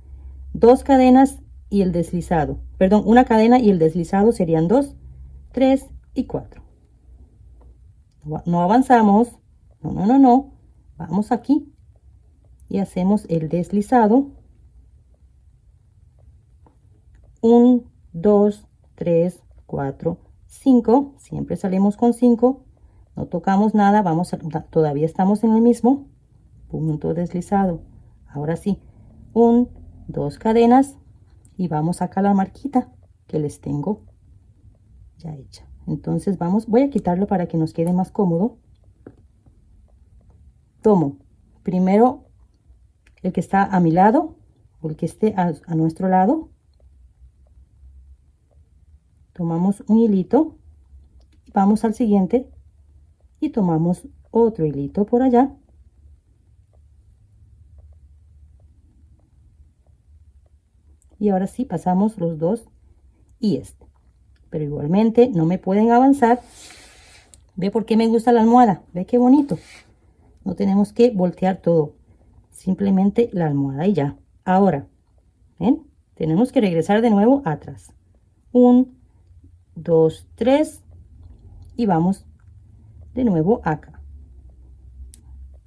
2 cadenas y el deslizado, perdón, una cadena y el deslizado serían 2, 3 y 4. No avanzamos, no, vamos aquí y hacemos el deslizado. 1, 2, 3, 4, 5. Siempre salimos con 5. No tocamos nada. Todavía estamos en el mismo punto deslizado. Ahora sí. 1, 2 cadenas. Y vamos acá a la marquita que les tengo ya hecha. Entonces voy a quitarlo para que nos quede más cómodo. Tomo primero el que está a mi lado o el que esté a nuestro lado. Tomamos un hilito, vamos al siguiente y tomamos otro hilito por allá. Y ahora sí pasamos los dos y este. Pero igualmente no me pueden avanzar. ¿Ve por qué me gusta la almohada? ¿Ve qué bonito? No tenemos que voltear todo. Simplemente la almohada y ya. Ahora, ¿ven? Tenemos que regresar de nuevo atrás. 1, 2, 3 y vamos de nuevo acá.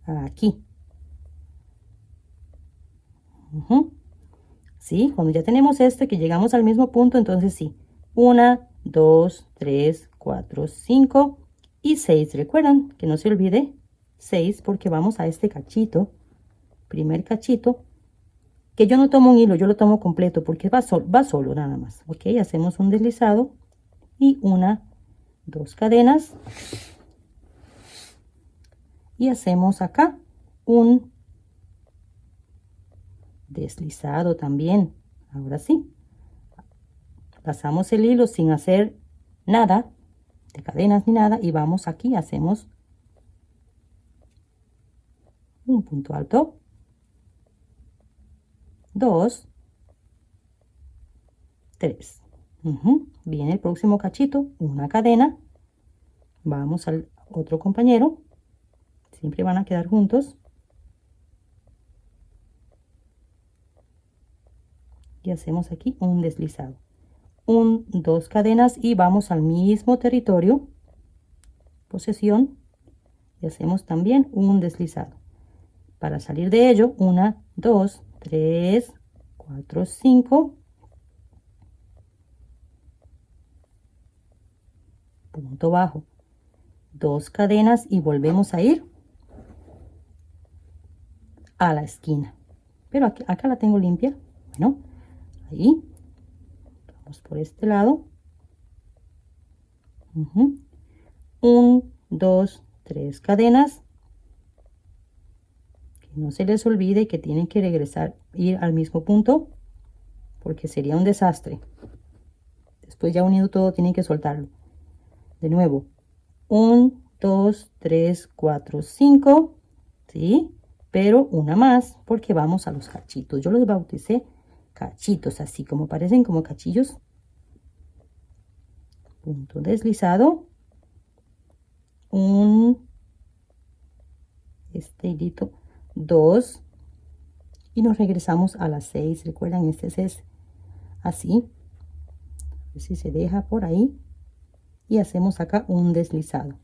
aquí. ¿Sí? Cuando ya tenemos este, que llegamos al mismo punto, entonces sí. 1, 2, 3, 4, 5 y 6. Recuerdan que no se olvide 6 porque vamos a este cachito, primer cachito, que yo no tomo un hilo, yo lo tomo completo porque va solo nada más. Ok, hacemos un deslizado y 1, 2 cadenas. Y hacemos acá un deslizado también. Ahora sí, pasamos el hilo sin hacer nada de cadenas ni nada y vamos aquí, hacemos un punto alto, 2, 3. Viene el próximo cachito, una cadena, vamos al otro compañero, siempre van a quedar juntos y hacemos aquí un deslizado, 2 cadenas y vamos al mismo territorio, posesión, y hacemos también un deslizado. Para salir de ello, 1, 2, 3, 4, 5, punto bajo, 2 cadenas y volvemos a ir a la esquina. Pero acá la tengo limpia. Bueno, ahí, vamos por este lado. 1, 2, 3 cadenas. Que no se les olvide que tienen que regresar, ir al mismo punto, porque sería un desastre. Después ya unido todo, tienen que soltarlo. De nuevo, 1, 2, 3, 4, 5, ¿sí? Pero una más porque vamos a los cachitos. Yo los bauticé cachitos, así como parecen como cachillos. Punto deslizado. Este hilito, 2. Y nos regresamos a las 6. Recuerdan, este es así. A ver si se deja por ahí. Y hacemos acá un deslizado.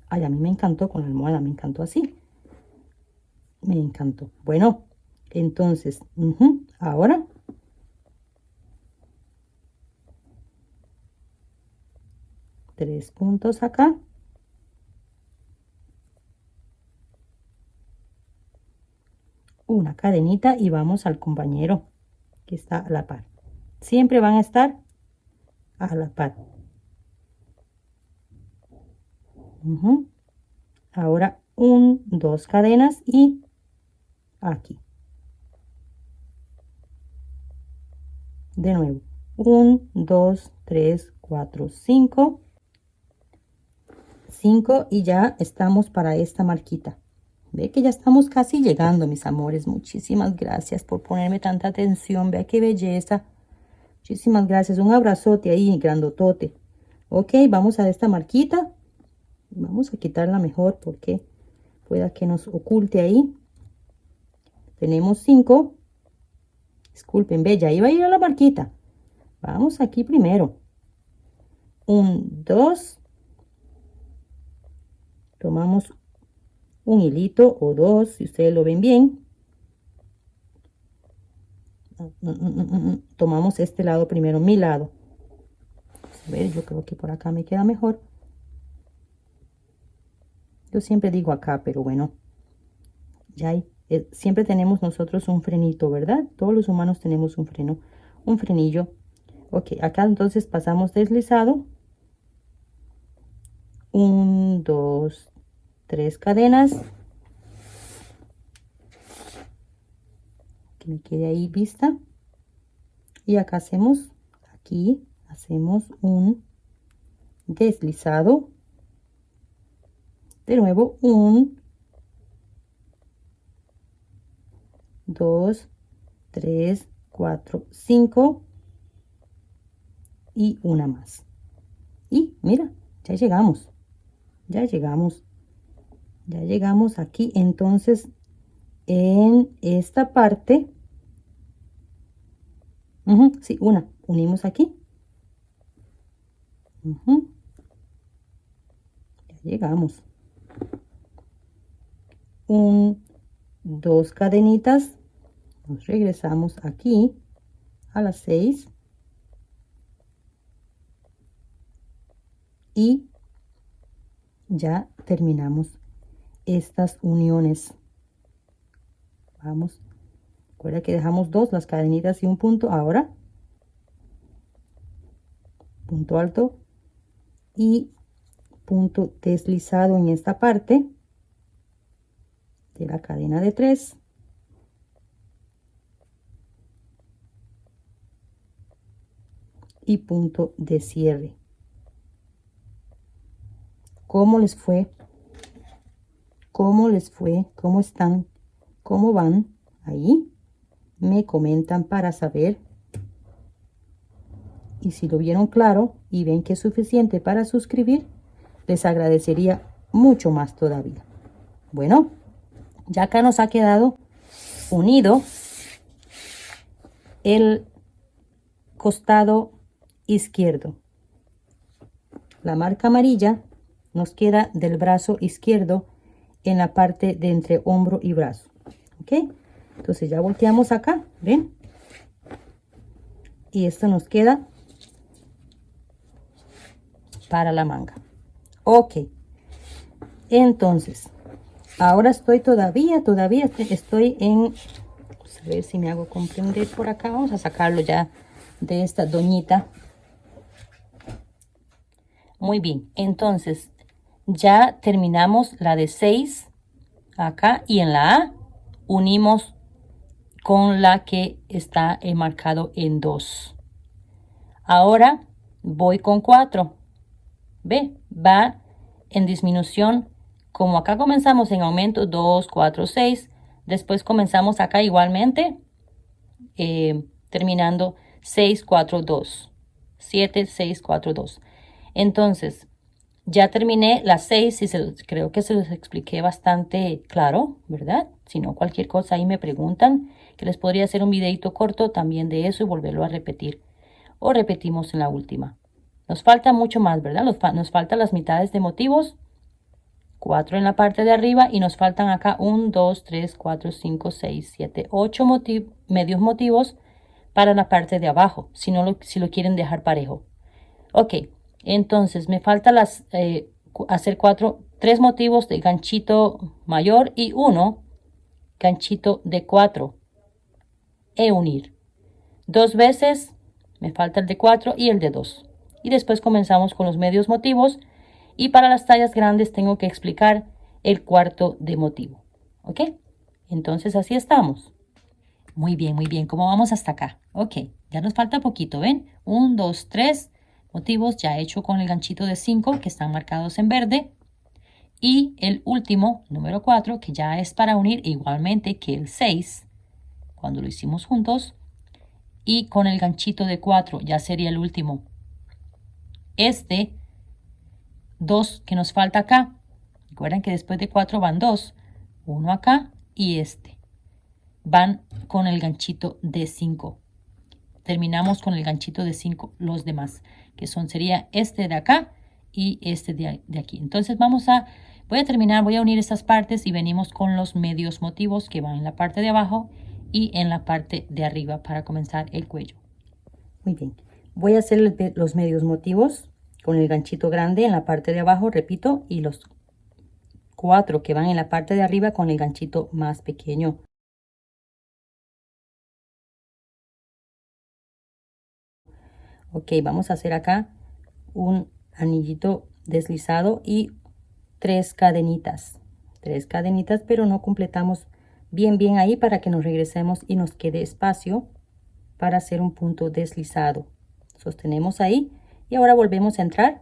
Ay, a mí me encantó con la almohada, me encantó así. Me encantó. Bueno, entonces, ahora 3 puntos acá. Una cadenita y vamos al compañero que está a la par. Siempre van a estar a la par. Ahora 1, 2 cadenas y aquí. De nuevo, 1, 2, 3, 4, 5. 5 y ya estamos para esta marquita. Ve que ya estamos casi llegando, mis amores. Muchísimas gracias por ponerme tanta atención. Vea qué belleza. Muchísimas gracias. Un abrazote ahí, grandotote. Ok, vamos a esta marquita. Vamos a quitarla mejor porque pueda que nos oculte ahí. Tenemos 5. Disculpen, ve, ya iba a ir a la marquita. Vamos aquí primero. 1, 2. Tomamos un hilito o 2, si ustedes lo ven bien. Tomamos este lado primero, mi lado. A ver, yo creo que por acá me queda mejor. Yo siempre digo acá, pero bueno. Ya hay, siempre tenemos nosotros un frenito, ¿verdad? Todos los humanos tenemos un freno, un frenillo. Ok, acá entonces pasamos deslizado. 1, 2, 3 cadenas. Que me quede ahí vista. Y acá hacemos, aquí hacemos un deslizado. De nuevo, 1, 2, 3, 4, 5 y una más. Y mira, ya llegamos. Ya llegamos. Ya llegamos aquí. Entonces, en esta parte, sí, una, unimos aquí. Ya llegamos. 2 cadenitas, nos regresamos aquí a las 6 y ya terminamos estas uniones. Vamos, recuerda que dejamos 2, las cadenitas y un punto. Ahora punto alto y punto deslizado en esta parte de la cadena de 3 y punto de cierre. ¿Cómo les fue? ¿Cómo les fue? ¿Cómo están? ¿Cómo van? Ahí me comentan para saber. Y si lo vieron claro y ven que es suficiente para suscribir, les agradecería mucho más todavía. Bueno, ya acá nos ha quedado unido el costado izquierdo. La marca amarilla nos queda del brazo izquierdo en la parte de entre hombro y brazo. ¿Ok? Entonces ya volteamos acá, ¿ven? Y esto nos queda para la manga. Ok. Entonces, ahora estoy todavía estoy en... Vamos a ver si me hago comprender por acá. Vamos a sacarlo ya de esta doñita. Muy bien, entonces ya terminamos la de 6 acá y en la A unimos con la que está marcado en 2. Ahora voy con 4. Ve, va en disminución. Como acá comenzamos en aumento 2, 4, 6. Después comenzamos acá igualmente, terminando 6, 4, 2. 7, 6, 4, 2. Entonces, ya terminé las 6 y creo que se los expliqué bastante claro, ¿verdad? Si no, cualquier cosa ahí me preguntan, que les podría hacer un videito corto también de eso y volverlo a repetir. O repetimos en la última. Nos falta mucho más, ¿verdad? Nos faltan las mitades de motivos. 4 en la parte de arriba y nos faltan acá 1, 2, 3, 4, 5, 6, 7, 8 medios motivos para la parte de abajo, si lo quieren dejar parejo. Ok, entonces me falta hacer 3 motivos de ganchito mayor y 1 ganchito de 4 e unir. 2 veces me falta el de 4 y el de 2. Y después comenzamos con los medios motivos. Y para las tallas grandes tengo que explicar el cuarto de motivo. ¿Ok? Entonces así estamos. Muy bien, muy bien. ¿Cómo vamos hasta acá? Ok, ya nos falta poquito, ¿ven? 1, 2, 3 motivos ya hecho con el ganchito de 5 que están marcados en verde. Y el último, número 4, que ya es para unir igualmente que el 6, cuando lo hicimos juntos. Y con el ganchito de 4 ya sería el último. Este 2 que nos falta acá. Recuerden que después de 4 van 2. Uno acá y este. Van con el ganchito de 5. Terminamos con el ganchito de 5 los demás. Que sería este de acá y este de aquí. Entonces voy a terminar, voy a unir estas partes y venimos con los medios motivos que van en la parte de abajo y en la parte de arriba para comenzar el cuello. Muy bien. Voy a hacer los medios motivos con el ganchito grande en la parte de abajo, repito, y los 4 que van en la parte de arriba con el ganchito más pequeño. Ok, vamos a hacer acá un anillito deslizado y 3 cadenitas. 3 cadenitas, pero no completamos bien ahí para que nos regresemos y nos quede espacio para hacer un punto deslizado. Sostenemos ahí y ahora volvemos a entrar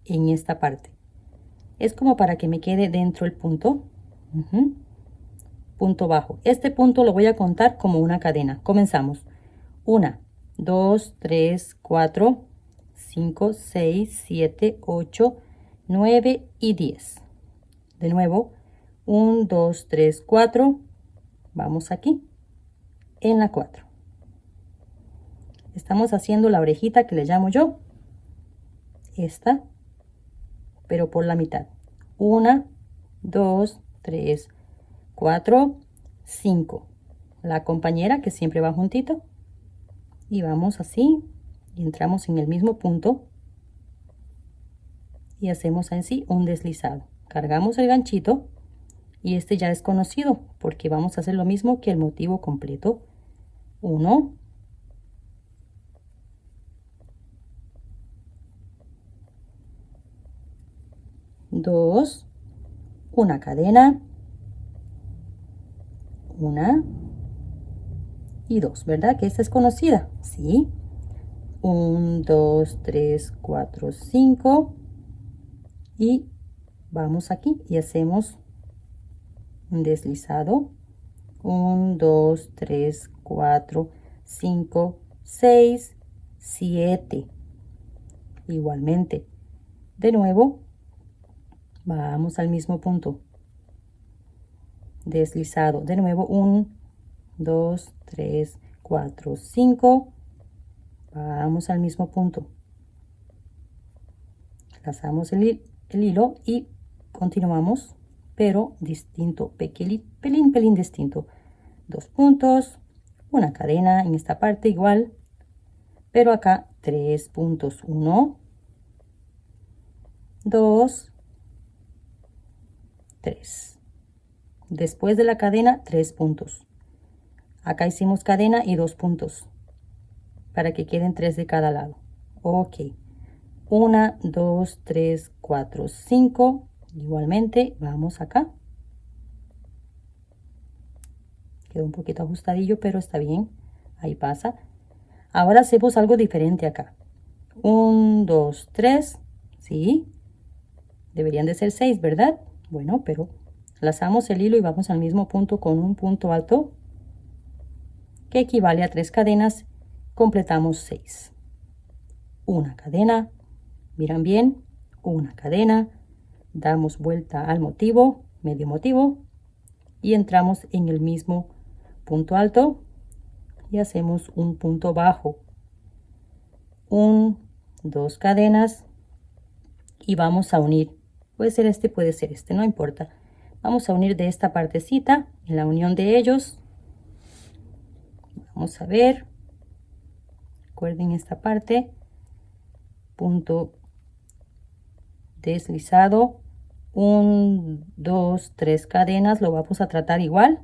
en esta parte. Es como para que me quede dentro el punto. Punto bajo. Este punto lo voy a contar como una cadena. Comenzamos. 1, 2, 3, 4, 5, 6, 7, 8, 9 y 10. De nuevo. 1, 2, 3, 4. Vamos aquí. En la 4. Estamos haciendo la orejita que le llamo yo. Esta. Pero por la mitad. 1, 2, 3, 4, 5. La compañera que siempre va juntito. Y vamos así. Y entramos en el mismo punto. Y hacemos así un deslizado. Cargamos el ganchito. Y este ya es conocido porque vamos a hacer lo mismo que el motivo completo. 1, 2, una cadena, 1 y 2, ¿verdad? Que esta es conocida, ¿sí? 1, 2, 3, 4, 5 y vamos aquí y hacemos un deslizado. 1, 2, 3, 4, 5, 6, 7. Igualmente, de nuevo, vamos al mismo punto. Deslizado. De nuevo, 1, 2, 3, 4, 5. Vamos al mismo punto. Lazamos el hilo y continuamos, pero distinto, pelín distinto. 2 puntos, una cadena en esta parte igual, pero acá 3 puntos. 1, 2, 3. Después de la cadena, 3 puntos. Acá hicimos cadena y 2 puntos para que queden 3 de cada lado. Ok. 1, 2, 3, 4, 5. Igualmente, vamos acá. Quedó un poquito ajustadillo, pero está bien. Ahí pasa. Ahora hacemos algo diferente acá. 1, 2, 3. ¿Sí? Deberían de ser 6, ¿verdad? Bueno, pero lazamos el hilo y vamos al mismo punto con un punto alto que equivale a 3 cadenas. Completamos 6. Una cadena. Miran bien. Una cadena. Damos vuelta al motivo, medio motivo, y entramos en el mismo punto alto y hacemos un punto bajo. 1, 2 cadenas y vamos a unir. Puede ser este, no importa. Vamos a unir de esta partecita, en la unión de ellos. Vamos a ver. Recuerden esta parte. Punto deslizado. 1, 2, 3 cadenas. Lo vamos a tratar igual.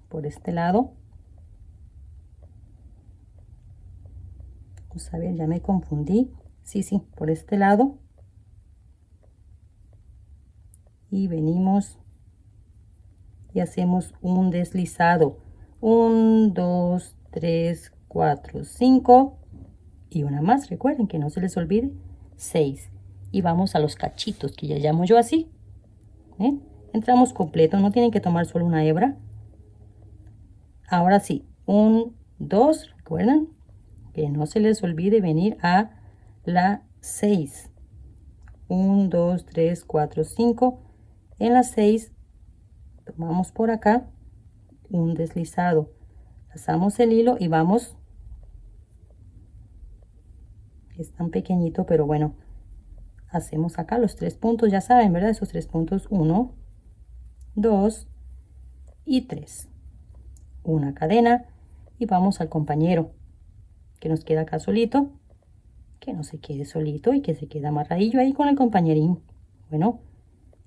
Por este lado. Vamos a ver, ya me confundí. Sí, por este lado. Y venimos y hacemos un deslizado. 1, 2, 3, 4, 5 y una más. Recuerden que no se les olvide. 6. Y vamos a los cachitos que ya llamo yo así. Entramos completo, no tienen que tomar solo una hebra. Ahora sí, 1, 2, recuerden que no se les olvide venir a la 6. 1, 2, 3, 4, 5. En la 6 tomamos por acá un deslizado, pasamos el hilo y vamos. Es tan pequeñito, pero bueno, hacemos acá los 3 puntos, ya saben, ¿verdad? Esos 3 puntos, 1, 2 y 3. Una cadena y vamos al compañero que nos queda acá solito, que no se quede solito y que se quede amarradillo ahí con el compañerín. Bueno,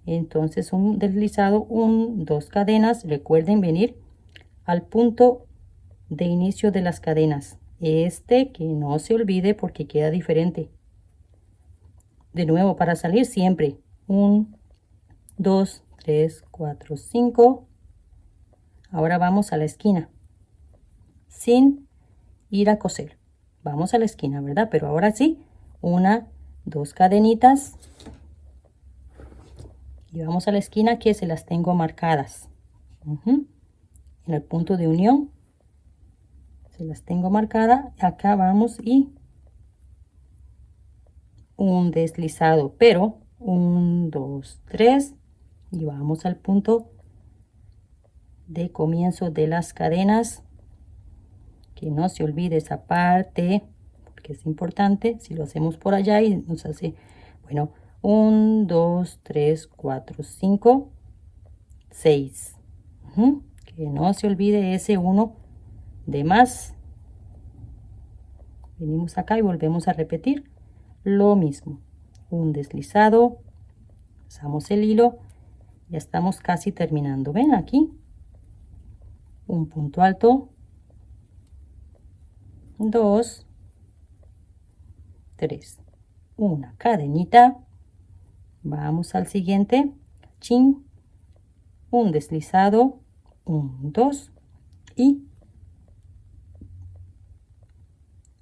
entonces un deslizado, 1, 2 cadenas. Recuerden venir al punto de inicio de las cadenas, que no se olvide porque queda diferente. De nuevo, para salir siempre 1, 2, 3, 4, 5. Ahora vamos a la esquina sin ir a coser. Vamos a la esquina, ¿verdad? Pero ahora sí, 1, 2 cadenitas y vamos a la esquina que se las tengo marcadas. En el punto de unión se las tengo marcada. Acá vamos y un deslizado, pero 1, 2, 3 y vamos al punto de comienzo de las cadenas, que no se olvide esa parte porque es importante. Si lo hacemos por allá y nos hace, bueno, 1, 2, 3, 4, 5, 6. Que no se olvide ese 1 de más. Venimos acá y volvemos a repetir lo mismo. Un deslizado, pasamos el hilo, ya estamos casi terminando. Ven aquí, un punto alto, 2, 3, una cadenita, vamos al siguiente, chin, un deslizado, 1, 2 y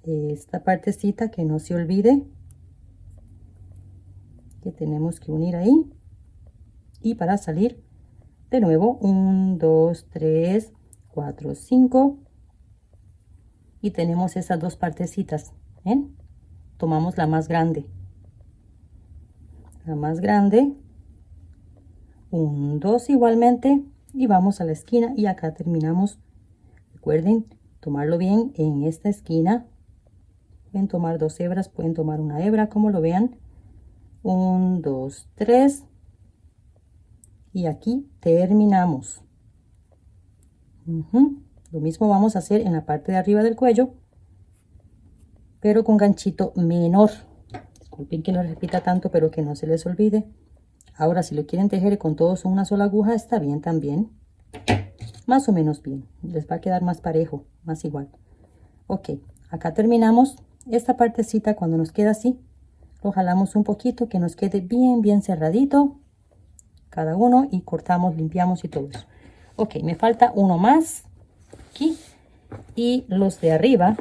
esta partecita que no se olvide que tenemos que unir ahí, y para salir de nuevo 1, 2, 3, 4, 5 y tenemos esas dos partecitas. ¿Ven? Tomamos la más grande, 1, 2 igualmente, y vamos a la esquina y acá terminamos. Recuerden tomarlo bien en esta esquina. Pueden tomar 2 hebras, pueden tomar una hebra, como lo vean. 1, 2, 3 y aquí terminamos. Lo mismo vamos a hacer en la parte de arriba del cuello, pero con ganchito menor. Disculpen que lo repita tanto, pero que no se les olvide. Ahora, si lo quieren tejer con todos una sola aguja, está bien también. Más o menos bien. Les va a quedar más parejo, más igual. Ok, acá terminamos. Esta partecita, cuando nos queda así, lo jalamos un poquito, que nos quede bien cerradito cada uno, y cortamos, limpiamos y todo eso. Ok, me falta uno más aquí, y los de arriba.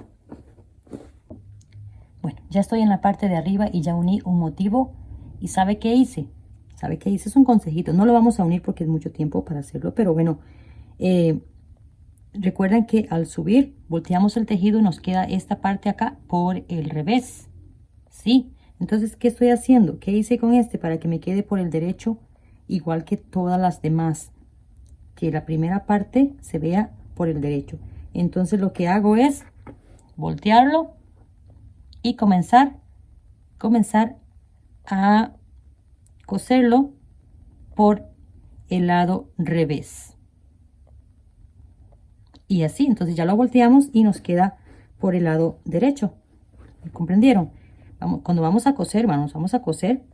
Bueno, ya estoy en la parte de arriba y ya uní un motivo. ¿Y sabe qué hice? ¿Sabe qué hice? Es un consejito. No lo vamos a unir porque es mucho tiempo para hacerlo, pero bueno, recuerden que al subir volteamos el tejido y nos queda esta parte acá por el revés. ¿Sí? Entonces, ¿qué estoy haciendo? ¿Qué hice con este? Para que me quede por el derecho, igual que todas las demás. Que la primera parte se vea por el derecho. Entonces lo que hago es voltearlo y comenzar a coserlo por el lado revés. Y así, entonces ya lo volteamos y nos queda por el lado derecho. ¿Comprendieron? Cuando vamos a coser, vamos a coser,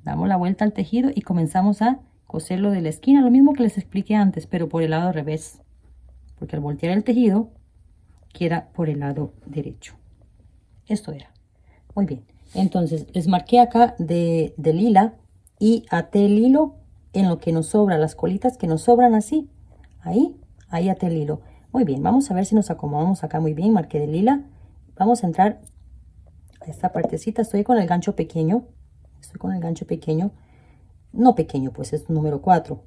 damos la vuelta al tejido y comenzamos a coserlo de la esquina, lo mismo que les expliqué antes, pero por el lado revés, porque al voltear el tejido queda por el lado derecho. Esto era. Muy bien, entonces les marqué acá de lila y até el hilo en lo que nos sobra, las colitas que nos sobran así, ahí até el hilo. Muy bien, vamos a ver si nos acomodamos acá muy bien. Marqué de lila, vamos a entrar a esta partecita. Estoy con el gancho pequeño, no pequeño, pues es número 4,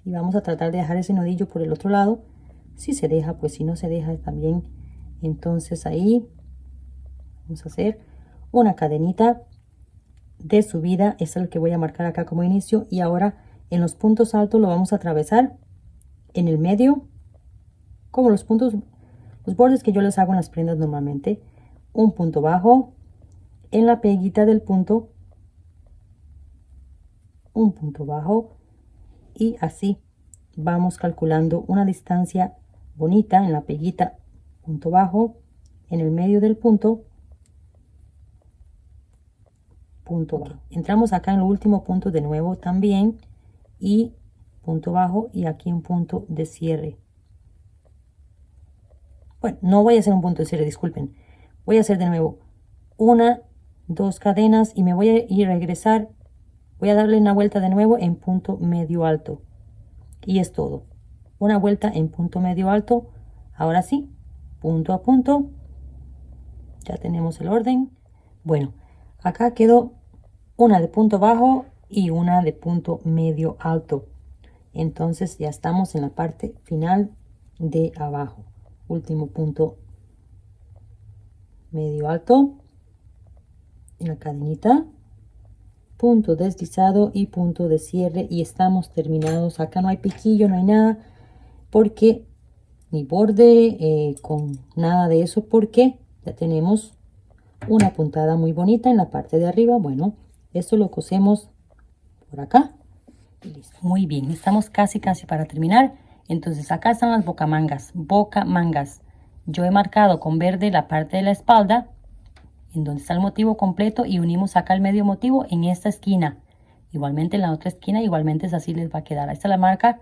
y vamos a tratar de dejar ese nudillo por el otro lado. Si se deja, pues si no se deja también. Entonces ahí vamos a hacer una cadenita de subida. Es el que voy a marcar acá como inicio, y ahora en los puntos altos lo vamos a atravesar en el medio, como los bordes que yo les hago en las prendas normalmente. Un punto bajo en la peguita del punto, un punto bajo, y así vamos calculando una distancia bonita en la peguita, punto bajo, en el medio del punto, punto bajo. Entramos acá en el último punto de nuevo también, y punto bajo, y aquí un punto de cierre. Bueno, no voy a hacer un punto de cierre, disculpen. Voy a hacer de nuevo 1, 2 cadenas, y me voy a ir a regresar. Voy a darle una vuelta de nuevo en punto medio alto, y es todo. Una vuelta en punto medio alto. Ahora sí, punto a punto. Ya tenemos el orden. Bueno, acá quedó una de punto bajo y una de punto medio alto. Entonces ya estamos en la parte final de abajo. Último punto medio alto en la cadenita, punto deslizado y punto de cierre, y estamos terminados. Acá no hay piquillo, no hay nada, porque ni borde con nada de eso, porque ya tenemos una puntada muy bonita en la parte de arriba. Bueno, Esto lo cosemos por acá. Y listo. Muy bien, estamos casi para terminar. Entonces acá están las bocamangas. Bocamangas. Yo he marcado con verde la parte de la espalda, en donde está el motivo completo, y unimos acá el medio motivo en esta esquina. Igualmente en la otra esquina, igualmente es así, les va a quedar. Esta es la marca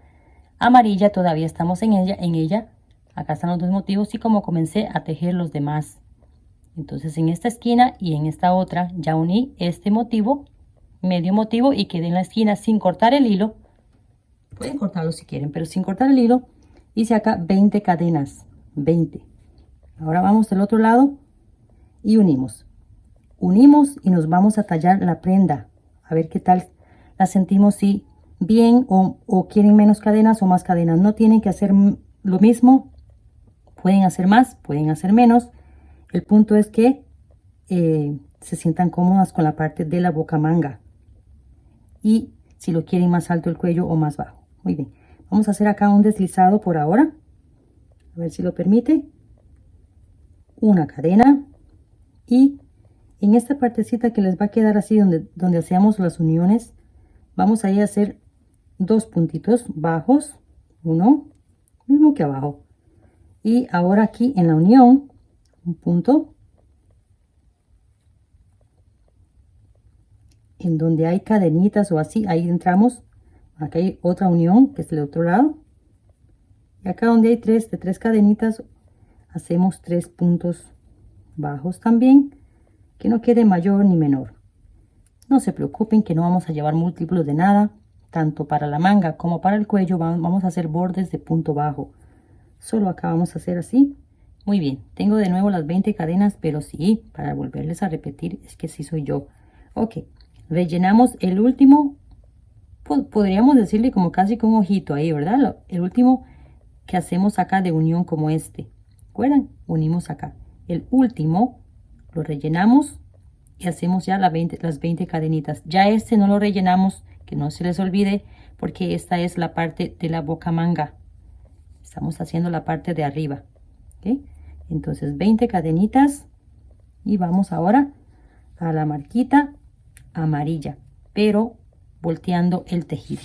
amarilla, todavía estamos en ella. Acá están los dos motivos y como comencé a tejer los demás. Entonces en esta esquina y en esta otra ya uní este motivo, medio motivo, y quedé en la esquina sin cortar el hilo. Pueden cortarlo si quieren, pero sin cortar el hilo. Hice acá 20 cadenas, 20. Ahora vamos del otro lado y unimos. Unimos y nos vamos a tallar la prenda. A ver qué tal la sentimos, si bien o quieren menos cadenas o más cadenas. No tienen que hacer lo mismo. Pueden hacer más, pueden hacer menos. El punto es que se sientan cómodas con la parte de la bocamanga. Y si lo quieren más alto el cuello o más bajo. Muy bien. Vamos a hacer acá un deslizado por ahora. A ver si lo permite. Una cadena. Y en esta partecita que les va a quedar así donde hacíamos las uniones, vamos a ir a hacer dos puntitos bajos. Uno, mismo que abajo. Y ahora aquí en la unión, un punto. En donde hay cadenitas o así, ahí entramos. Acá hay otra unión que es del otro lado. Y acá donde hay tres cadenitas, hacemos 3 puntos bajos también, que no quede mayor ni menor. No se preocupen que no vamos a llevar múltiplos de nada, tanto para la manga como para el cuello vamos a hacer bordes de punto bajo. Solo acá vamos a hacer así. Muy bien, tengo de nuevo las 20 cadenas, pero sí, para volverles a repetir, es que sí soy yo. Ok, rellenamos el último, podríamos decirle como casi con un ojito ahí, ¿verdad? El último que hacemos acá de unión como este. ¿Recuerdan? Unimos acá. El último lo rellenamos y hacemos ya las 20 cadenitas. Ya este no lo rellenamos, que no se les olvide, porque esta es la parte de la bocamanga. Estamos haciendo la parte de arriba. ¿Okay? Entonces 20 cadenitas y vamos ahora a la marquita amarilla, pero volteando el tejido.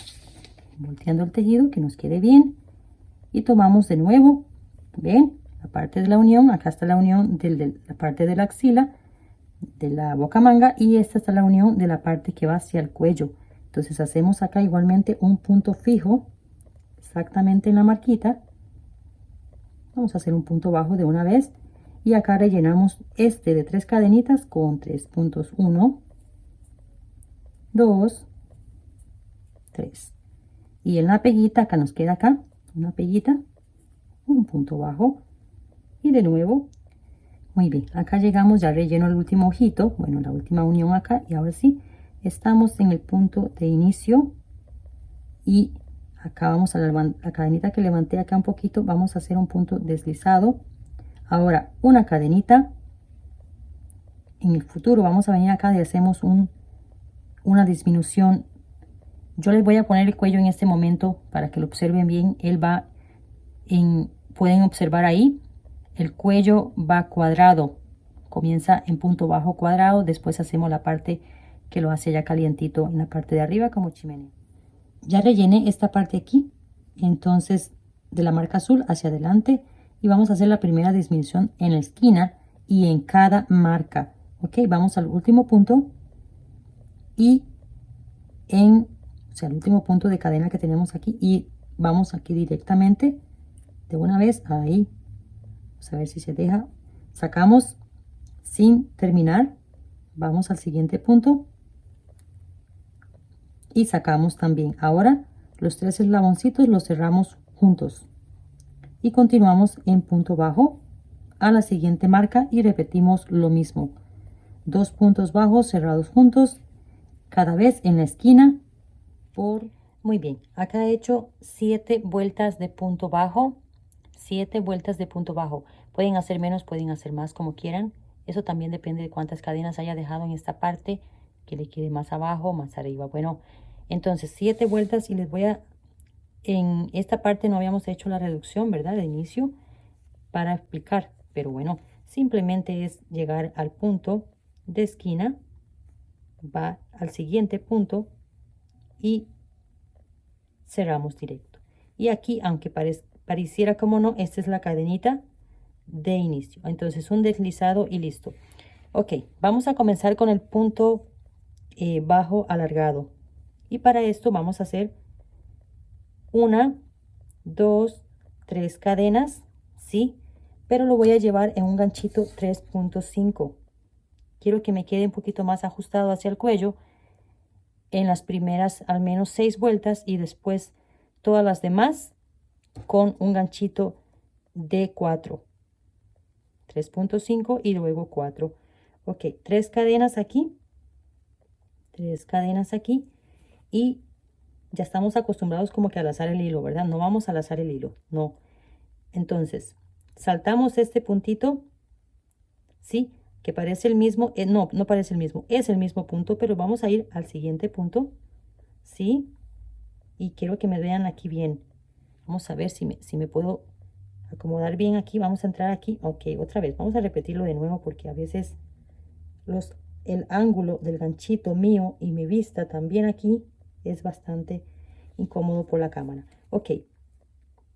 Volteando el tejido que nos quede bien. Y tomamos de nuevo, ven, la parte de la unión. Acá está la unión de la parte de la axila, de la bocamanga, y esta está la unión de la parte que va hacia el cuello. Entonces hacemos acá igualmente un punto fijo, exactamente en la marquita. Vamos a hacer un punto bajo de una vez y acá rellenamos este de 3 cadenitas con 3 puntos. 1, 2, 3. Y en la peguita, acá nos queda acá una peguita, un punto bajo y de nuevo. Muy bien, acá llegamos, ya relleno el último ojito, bueno, la última unión acá, y ahora sí estamos en el punto de inicio. Y acá vamos a la cadenita que levanté acá un poquito, vamos a hacer un punto deslizado. Ahora una cadenita. En el futuro vamos a venir acá y hacemos una disminución. Yo les voy a poner el cuello en este momento para que lo observen bien. Él va pueden observar ahí, el cuello va cuadrado, comienza en punto bajo cuadrado, después hacemos la parte que lo hace ya calientito en la parte de arriba como chimenea. Ya rellené esta parte aquí, entonces de la marca azul hacia adelante, y vamos a hacer la primera disminución en la esquina y en cada marca. Ok, vamos al último punto y al último punto de cadena que tenemos aquí, y vamos aquí directamente de una vez ahí. Vamos a ver si se deja. Sacamos sin terminar, vamos al siguiente punto y sacamos también. Ahora los 3 eslaboncitos los cerramos juntos y continuamos en punto bajo a la siguiente marca y repetimos lo mismo. 2 puntos bajos cerrados juntos, cada vez en la esquina. Muy bien, acá he hecho 7 vueltas de punto bajo. 7 vueltas de punto bajo. Pueden hacer menos, pueden hacer más, como quieran. Eso también depende de cuántas cadenas haya dejado en esta parte, que le quede más abajo, más arriba. Bueno, entonces 7 vueltas, y les voy a... En esta parte no habíamos hecho la reducción, ¿verdad? De inicio, para explicar. Pero bueno, simplemente es llegar al punto de esquina va al siguiente punto y cerramos directo. Y aquí, aunque pareciera como no, esta es la cadenita de inicio. Entonces un deslizado y listo. Ok, vamos a comenzar con el punto bajo alargado. Y para esto vamos a hacer 1, 2, 3 cadenas, ¿sí? Pero lo voy a llevar en un ganchito 3.5. Quiero que me quede un poquito más ajustado hacia el cuello en las primeras al menos 6 vueltas y después todas las demás con un ganchito de 4. 3.5 y luego 4. Ok, 3 cadenas aquí. 3 cadenas aquí. Y ya estamos acostumbrados como que a lazar el hilo, ¿verdad? No vamos a lazar el hilo, no. Entonces, saltamos este puntito, ¿sí? Que parece el mismo, no, no parece el mismo, es el mismo punto, pero vamos a ir al siguiente punto, ¿sí? Y quiero que me vean aquí bien. Vamos a ver si me puedo acomodar bien aquí. Vamos a entrar aquí. Ok, otra vez. Vamos a repetirlo de nuevo porque a veces el ángulo del ganchito mío y mi vista también aquí es bastante incómodo por la cámara. Ok,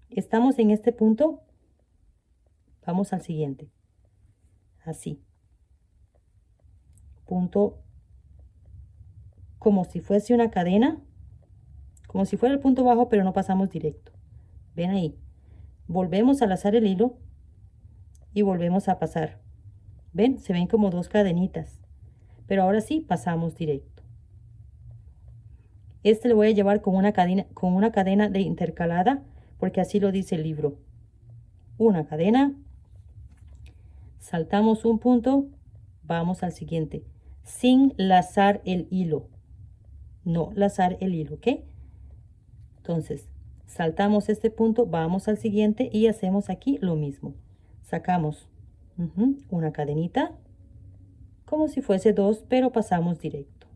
estamos en este punto. Vamos al siguiente. Así. Punto como si fuese una cadena. Como si fuera el punto bajo, pero no pasamos directo. Ven ahí. Volvemos a lazar el hilo y volvemos a pasar. ¿Ven? Se ven como dos cadenitas. Pero ahora sí pasamos directo. Este lo voy a llevar con una cadena de intercalada porque así lo dice el libro. Una cadena, saltamos un punto, vamos al siguiente, sin lazar el hilo. No lazar el hilo, ¿ok? Entonces, saltamos este punto, vamos al siguiente y hacemos aquí lo mismo. Sacamos una cadenita, como si fuese 2, pero pasamos directo.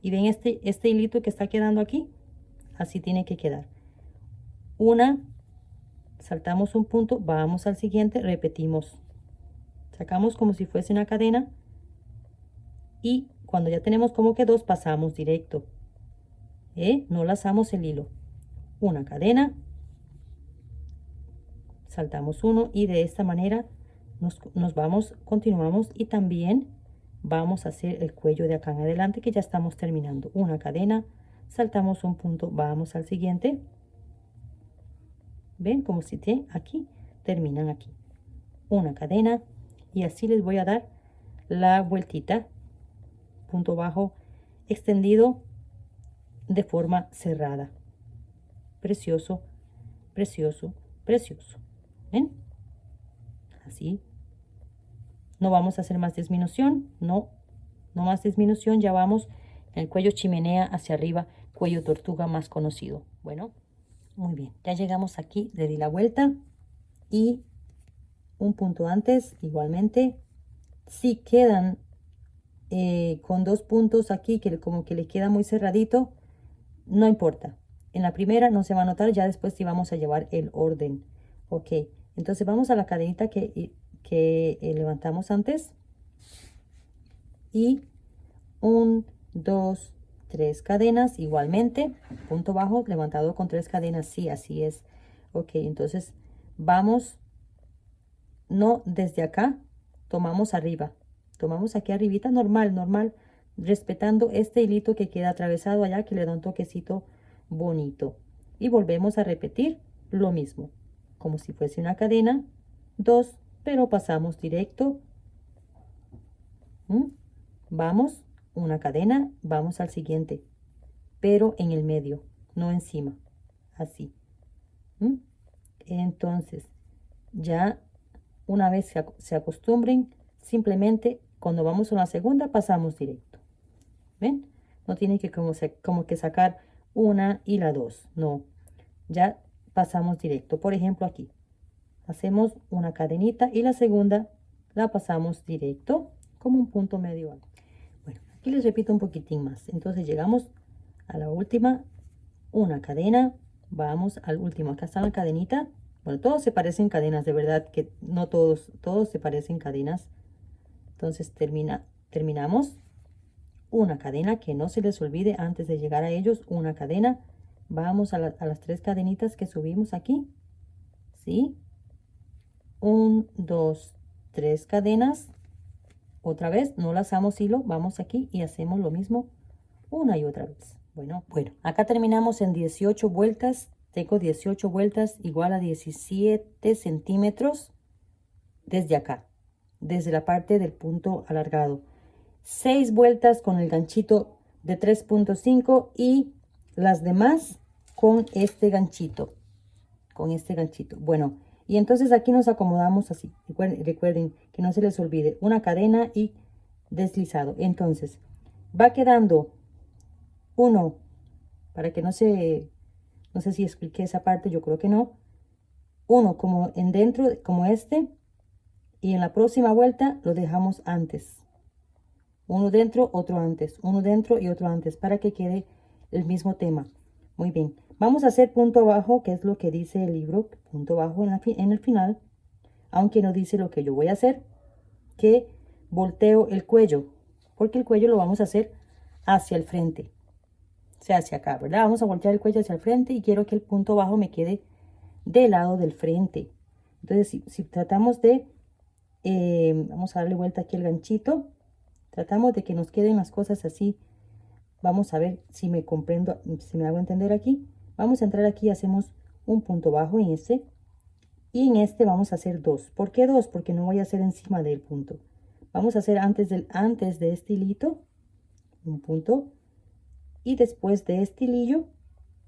Y ven este hilito que está quedando aquí, así tiene que quedar. Una, saltamos un punto, vamos al siguiente, repetimos. Sacamos como si fuese una cadena y cuando ya tenemos como que 2, pasamos directo. No lazamos el hilo. Una cadena, saltamos uno y de esta manera nos vamos, continuamos y también vamos a hacer el cuello de acá en adelante que ya estamos terminando. Una cadena, saltamos un punto, vamos al siguiente. Ven como si aquí terminan aquí. Una cadena y así les voy a dar la vueltita, punto bajo extendido de forma cerrada. Precioso, precioso, precioso. ¿Ven? Así. No vamos a hacer más disminución, no más disminución, ya vamos en el cuello chimenea hacia arriba, cuello tortuga más conocido. Bueno, muy bien, ya llegamos aquí, le di la vuelta y un punto antes, igualmente, si quedan con 2 puntos aquí, que como que le queda muy cerradito, no importa. En la primera no se va a notar, ya después sí vamos a llevar el orden. Ok, entonces vamos a la cadenita que levantamos antes. Y 1, 2, 3 cadenas igualmente. Punto bajo levantado con 3 cadenas. Sí, así es. Ok, entonces vamos, no desde acá, tomamos arriba. Tomamos aquí arribita, normal, normal, respetando este hilito que queda atravesado allá, que le da un toquecito bonito. Y volvemos a repetir lo mismo, como si fuese una cadena, 2, pero pasamos directo. Vamos, una cadena, vamos al siguiente, pero en el medio, no encima, así. Entonces, ya una vez se acostumbren, simplemente cuando vamos a una segunda pasamos directo. ¿Ven? No tienen que como que sacar una y la 2, no. Ya pasamos directo. Por ejemplo, aquí hacemos una cadenita y la segunda la pasamos directo como un punto medio alto. Bueno, aquí les repito un poquitín más. Entonces llegamos a la última, una cadena, vamos al último. Acá está la cadenita. Bueno, todos se parecen cadenas, de verdad que no todos se parecen cadenas. Entonces terminamos. una cadena, que no se les olvide antes de llegar a ellos, una cadena. Vamos a las 3 cadenitas que subimos aquí, ¿sí? 1, 2, 3 cadenas. Otra vez, no lazamos hilo, vamos aquí y hacemos lo mismo una y otra vez. Bueno, acá terminamos en 18 vueltas. Tengo 18 vueltas igual a 17 centímetros desde acá, desde la parte del punto alargado. 6 vueltas con el ganchito de 3.5 y las demás con este ganchito, Bueno, y entonces aquí nos acomodamos así. Recuerden que no se les olvide una cadena y deslizado. Entonces va quedando uno, para que no sé si expliqué esa parte, yo creo que no. Uno como en dentro, como este, y en la próxima vuelta lo dejamos antes. Uno dentro, otro antes, uno dentro y otro antes, para que quede el mismo tema. Muy bien, vamos a hacer punto bajo, que es lo que dice el libro, punto bajo en el final, aunque no dice lo que yo voy a hacer, que volteo el cuello, porque el cuello lo vamos a hacer hacia el frente, o sea, hacia acá, ¿verdad? Vamos a voltear el cuello hacia el frente y quiero que el punto bajo me quede del lado del frente. Entonces, si tratamos de, vamos a darle vuelta aquí el ganchito, tratamos de que nos queden las cosas así. Vamos a ver si me comprendo, si me hago entender aquí. Vamos a entrar aquí y hacemos un punto bajo en este. Y en este vamos a hacer 2. ¿Por qué 2? Porque no voy a hacer encima del punto. Vamos a hacer antes de este hilito un punto. Y después de este hilillo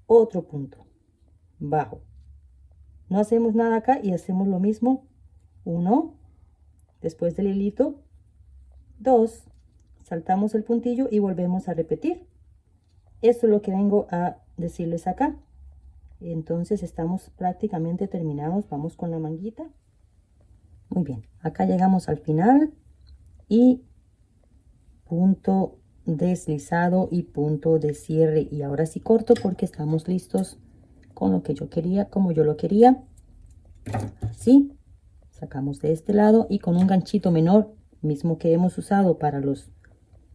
otro punto bajo. No hacemos nada acá y hacemos lo mismo. 1. Después del hilito 2. Saltamos el puntillo y volvemos a repetir. Esto es lo que vengo a decirles acá. Entonces estamos prácticamente terminados. Vamos con la manguita. Muy bien, acá llegamos al final y punto deslizado y punto de cierre. Y ahora sí corto porque estamos listos con lo que yo quería, como yo lo quería. Así, sacamos de este lado y con un ganchito menor, mismo que hemos usado para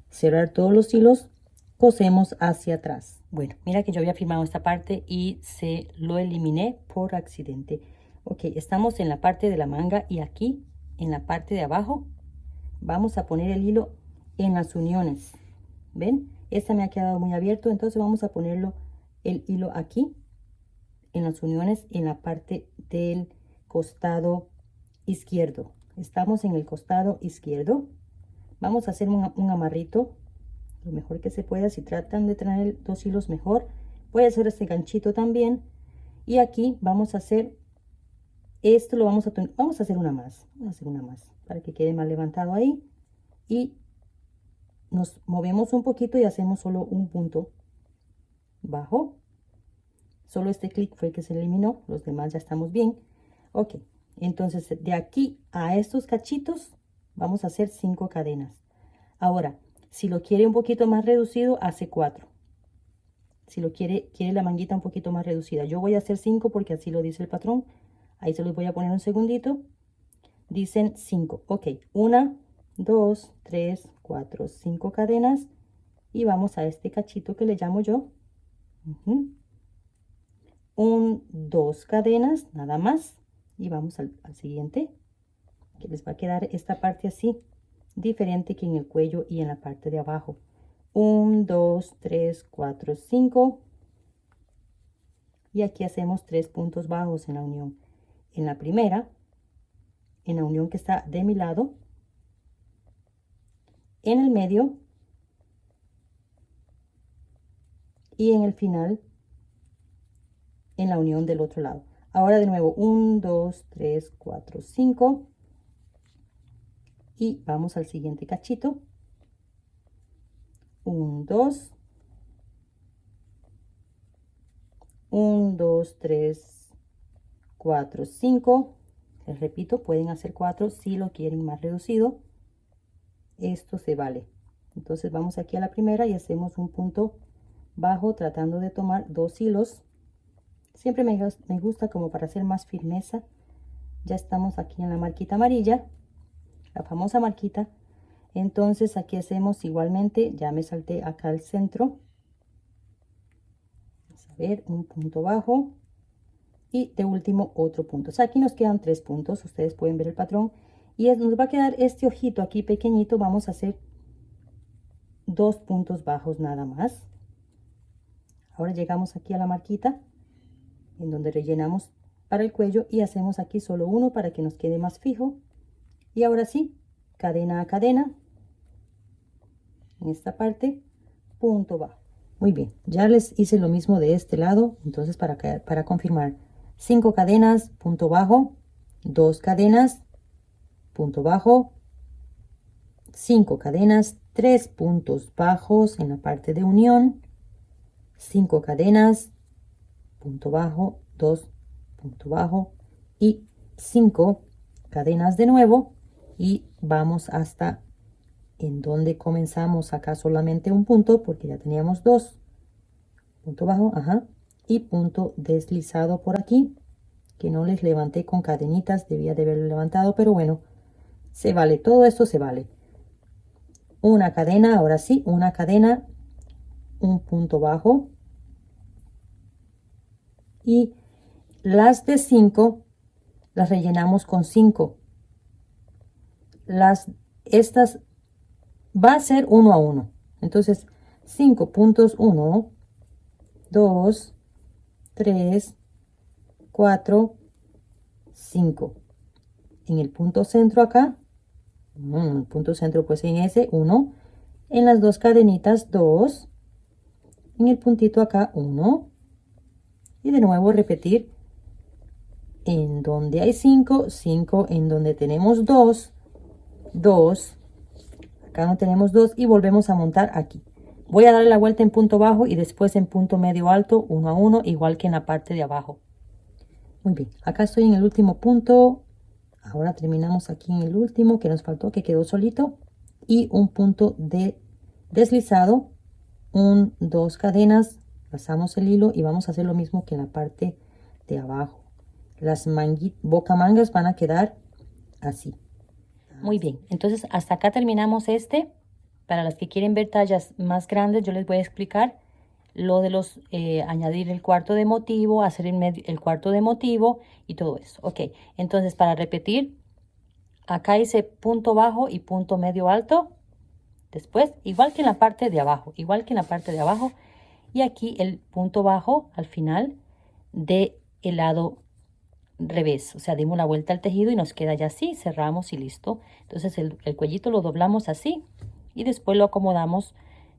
cerrar todos los hilos, cosemos hacia atrás. Bueno, mira que yo había firmado esta parte y se lo eliminé por accidente. Ok, estamos en la parte de la manga y aquí en la parte de abajo vamos a poner el hilo en las uniones. ¿Ven? Esta me ha quedado muy abierto, entonces vamos a ponerlo el hilo aquí en las uniones en la parte del costado izquierdo. Estamos en el costado izquierdo. Vamos a hacer un amarrito lo mejor que se pueda. Si tratan de tener 2 hilos mejor. Voy a hacer este ganchito también y aquí vamos a hacer esto, lo vamos a hacer una más, para que quede más levantado ahí y nos movemos un poquito y hacemos solo un punto bajo. Solo este clic fue el que se eliminó, los demás ya estamos bien. Ok, entonces de aquí a estos cachitos vamos a hacer 5 cadenas. Ahora, si lo quiere un poquito más reducido, hace 4. Si lo quiere la manguita un poquito más reducida. Yo voy a hacer 5 porque así lo dice el patrón. Ahí se los voy a poner un segundito. Dicen 5. Ok, 1, 2, 3, 4, 5 cadenas. Y vamos a este cachito que le llamo yo. 1, 2 cadenas, nada más. Y vamos al siguiente, que les va a quedar esta parte así, diferente que en el cuello y en la parte de abajo. 1, 2, 3, 4, 5. Y aquí hacemos 3 puntos bajos en la unión. En la primera, en la unión que está de mi lado, en el medio y en el final, en la unión del otro lado. Ahora de nuevo, 1, 2, 3, 4, 5. Y vamos al siguiente cachito. 1, 2. 1, 2, 3, 4, 5. Les repito, pueden hacer 4 si lo quieren más reducido. Esto se vale. Entonces vamos aquí a la primera y hacemos un punto bajo tratando de tomar 2 hilos. Siempre me gusta como para hacer más firmeza. Ya estamos aquí en la marquita amarilla, la famosa marquita. Entonces aquí hacemos igualmente, ya me salté acá al centro. Vamos a ver, un punto bajo y de último otro punto. O sea, aquí nos quedan 3 puntos, ustedes pueden ver el patrón. Y nos va a quedar este ojito aquí pequeñito, vamos a hacer 2 puntos bajos nada más. Ahora llegamos aquí a la marquita en donde rellenamos para el cuello y hacemos aquí solo uno para que nos quede más fijo. Y ahora sí, cadena a cadena en esta parte, punto bajo. Muy bien, ya les hice lo mismo de este lado. Entonces para confirmar, 5 cadenas, punto bajo, 2 cadenas, punto bajo, 5 cadenas, 3 puntos bajos en la parte de unión, 5 cadenas, punto bajo, 2 punto bajo y 5 cadenas de nuevo, y vamos hasta en donde comenzamos acá solamente un punto porque ya teníamos 2, punto bajo, ajá, y punto deslizado por aquí, que no les levanté con cadenitas, debía de haberlo levantado, pero bueno, se vale, todo esto se vale. Una cadena, ahora sí, una cadena, un punto bajo, y las de 5 las rellenamos con 5. Estas va a ser 1 a 1. Entonces 5 puntos, 1, 2, 3, 4, 5. En el punto centro acá, el punto centro pues en ese 1, en las 2 cadenitas 2, en el puntito acá 1, y de nuevo repetir en donde hay 5, 5, en donde tenemos 2, 2, acá no tenemos 2, y volvemos a montar aquí. Voy a darle la vuelta en punto bajo y después en punto medio alto, 1 a 1, igual que en la parte de abajo. Muy bien, acá estoy en el último punto. Ahora terminamos aquí en el último que nos faltó, que quedó solito, y un punto de deslizado, 2 cadenas, pasamos el hilo y vamos a hacer lo mismo que en la parte de abajo. Las bocamangas van a quedar así. Muy bien, entonces hasta acá terminamos este. Para las que quieren ver tallas más grandes, yo les voy a explicar lo de los añadir el cuarto de motivo, hacer el cuarto de motivo y todo eso. Ok, entonces para repetir, acá hice punto bajo y punto medio alto. Después, igual que en la parte de abajo, igual que en la parte de abajo. Y aquí el punto bajo al final de el lado revés. O sea, dimos la vuelta al tejido y nos queda ya así, cerramos y listo. Entonces el cuellito lo doblamos así y después lo acomodamos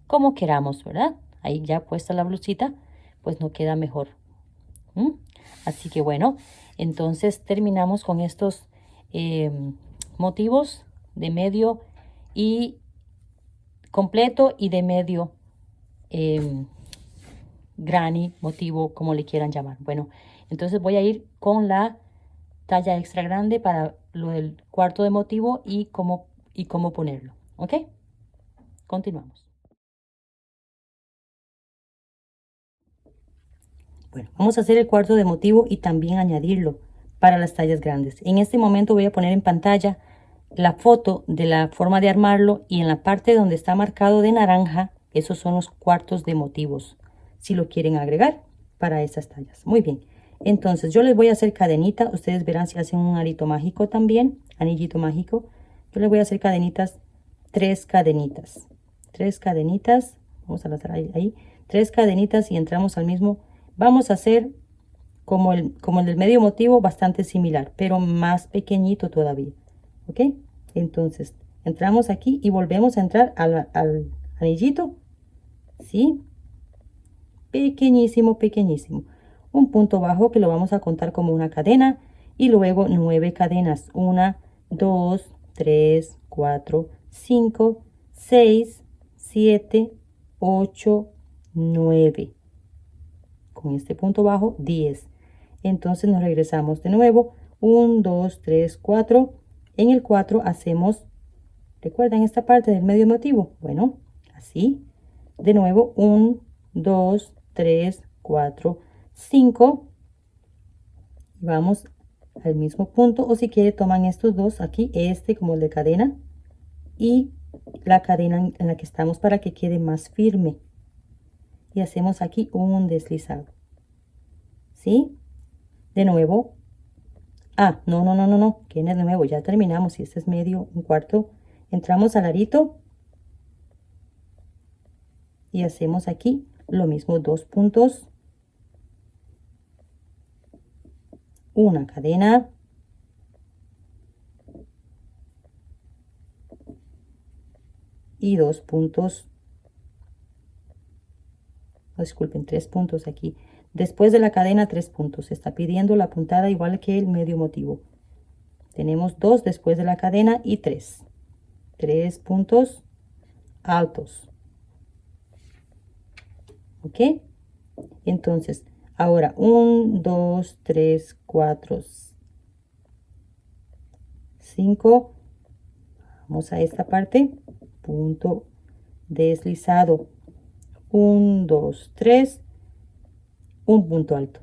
como queramos, ¿verdad? Ahí ya puesta la blusita, pues no queda mejor. Así que bueno, entonces terminamos con estos motivos de medio y completo y de medio granny, motivo, como le quieran llamar. Bueno, entonces voy a ir con la talla extra grande para lo del cuarto de motivo y cómo ponerlo. ¿Ok? Continuamos. Bueno, vamos a hacer el cuarto de motivo y también añadirlo para las tallas grandes. En este momento voy a poner en pantalla la foto de la forma de armarlo, y en la parte donde está marcado de naranja, esos son los cuartos de motivos, si lo quieren agregar para esas tallas. Muy bien, entonces yo les voy a hacer cadenita. Ustedes verán si hacen un arito mágico también, anillito mágico. Yo les voy a hacer cadenitas, 3 cadenitas, 3 cadenitas. Vamos a lanzar ahí 3 cadenitas y entramos al mismo. Vamos a hacer como el del medio motivo, bastante similar, pero más pequeñito todavía. ¿Ok? Entonces entramos aquí y volvemos a entrar al anillito, ¿sí? Pequeñísimo, pequeñísimo. Un punto bajo que lo vamos a contar como una cadena, y luego 9 cadenas. 1, 2, 3, 4, 5, 6, 7, 8, 9. Con este punto bajo, 10. Entonces nos regresamos de nuevo. 1, 2, 3, 4. En el 4 hacemos, ¿recuerdan esta parte del medio motivo? Bueno, así. De nuevo, 1, 2, 3, 4, 5. Vamos al mismo punto, o si quiere toman estos dos aquí, este como el de cadena, y la cadena en la que estamos para que quede más firme. Y hacemos aquí un deslizado. ¿Sí? De nuevo. No, que de nuevo, ya terminamos. Si este es medio, un cuarto, entramos al arito y hacemos aquí lo mismo, 2 puntos, una cadena, y 2 puntos, disculpen, 3 puntos aquí. Después de la cadena, 3 puntos. Se está pidiendo la puntada igual que el medio motivo. Tenemos 2 después de la cadena y 3 puntos altos. ¿Ok? Entonces, ahora 1, 2, 3, 4, 5. Vamos a esta parte. Punto deslizado. 1, 2, 3. Un punto alto.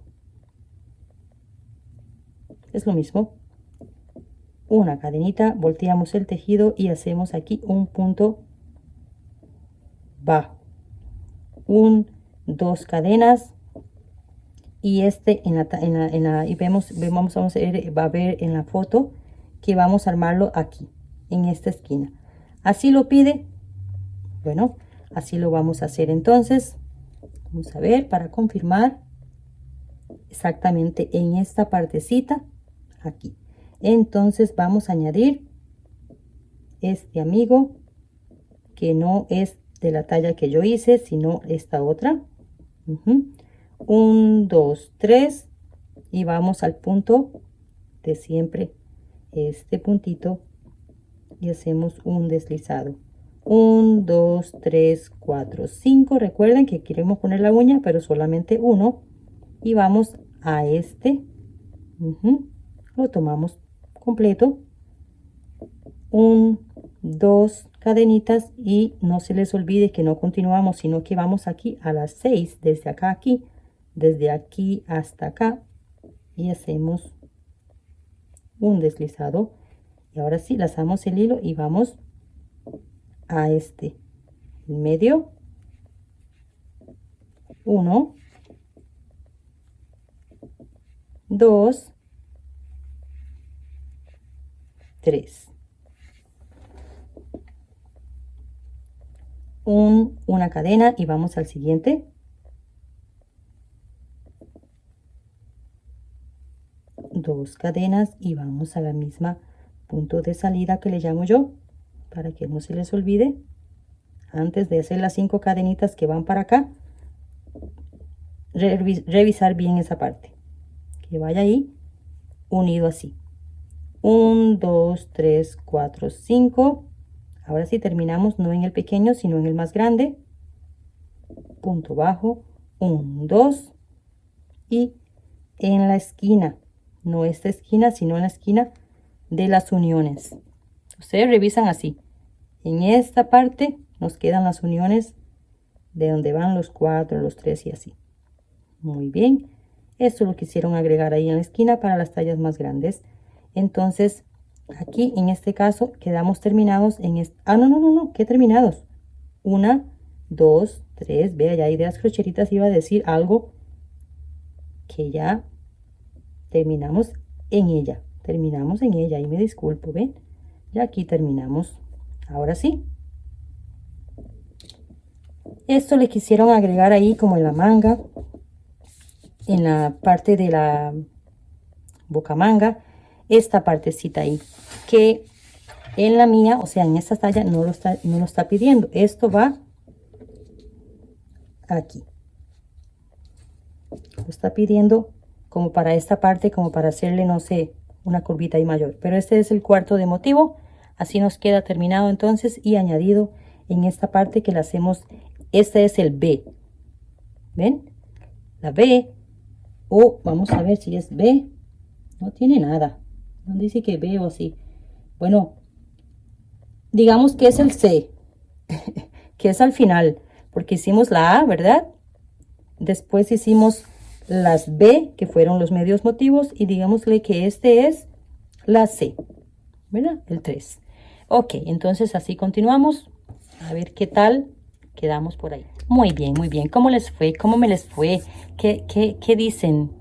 Es lo mismo. Una cadenita, volteamos el tejido y hacemos aquí un punto bajo. 2 cadenas. Y y vamos va a ver en la foto que vamos a armarlo aquí, en esta esquina. Así lo pide. Bueno, así lo vamos a hacer entonces. Vamos a ver para confirmar exactamente en esta partecita aquí. Entonces vamos a añadir este amigo que no es de la talla que yo hice, sino esta otra. 1, 2, 3 y vamos al punto de siempre, este puntito, y hacemos un deslizado. 1, 2, 3, 4, 5. Recuerden que queremos poner la uña, pero solamente uno. Y vamos a este. Lo tomamos completo. 1, 2 cadenitas y no se les olvide que no continuamos, sino que vamos aquí a las 6, desde acá aquí, desde aquí hasta acá, y hacemos un deslizado. Y ahora sí, lazamos el hilo y vamos a este medio. 1, 2, 3. Una cadena y vamos al siguiente. 2 cadenas y vamos a la misma punto de salida que le llamo yo, para que no se les olvide. Antes de hacer las 5 cadenitas que van para acá, revisar bien esa parte, que vaya ahí unido así. 1, 2, 3, 4, 5. Ahora sí terminamos no en el pequeño, sino en el más grande. Punto bajo, 1, 2, y en la esquina, no esta esquina, sino en la esquina de las uniones. Ustedes revisan así. En esta parte nos quedan las uniones de donde van los 4, los 3 y así. Muy bien. Esto lo quisieron agregar ahí en la esquina para las tallas más grandes. Entonces, aquí en este caso quedamos terminados en este. No, ¿qué terminados? 1, 2, 3. Vea, ya ahí de las crochetitas iba a decir algo que ya terminamos en ella. Terminamos en ella y me disculpo, ¿ven? Ya aquí terminamos. Ahora sí. Esto le quisieron agregar ahí como en la manga, en la parte de la bocamanga, esta partecita ahí, que en la mía, o sea, en esta talla no lo está pidiendo. Esto va aquí. Lo está pidiendo como para esta parte, como para hacerle, no sé, una curvita ahí mayor. Pero este es el cuarto de motivo. Así nos queda terminado entonces y añadido en esta parte que la hacemos. Este es el B. ¿Ven? La B. O vamos a ver si es B. No tiene nada. No dice que B o así. Bueno, digamos que es el C. Que es al final. Porque hicimos la A, ¿verdad? Después hicimos las B, que fueron los medios motivos. Y digámosle que este es la C. ¿Verdad? El 3. Ok, entonces así continuamos. A ver qué tal quedamos por ahí. Muy bien, muy bien. ¿Cómo les fue? ¿Cómo me les fue? ¿Qué dicen?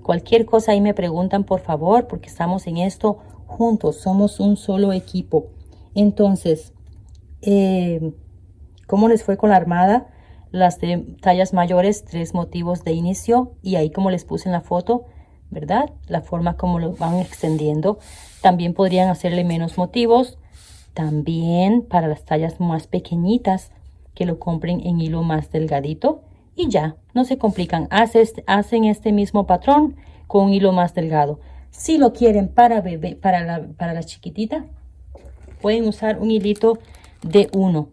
Cualquier cosa ahí me preguntan, por favor, porque estamos en esto juntos. Somos un solo equipo. Entonces, ¿cómo les fue con la armada? Las de tallas mayores, 3 motivos de inicio. Y ahí como les puse en la foto, ¿verdad? La forma como lo van extendiendo. También podrían hacerle menos motivos. También para las tallas más pequeñitas, que lo compren en hilo más delgadito. Y ya, no se complican. Hacen este mismo patrón con un hilo más delgado. Si lo quieren para bebé, para la chiquitita, pueden usar un hilito de 1.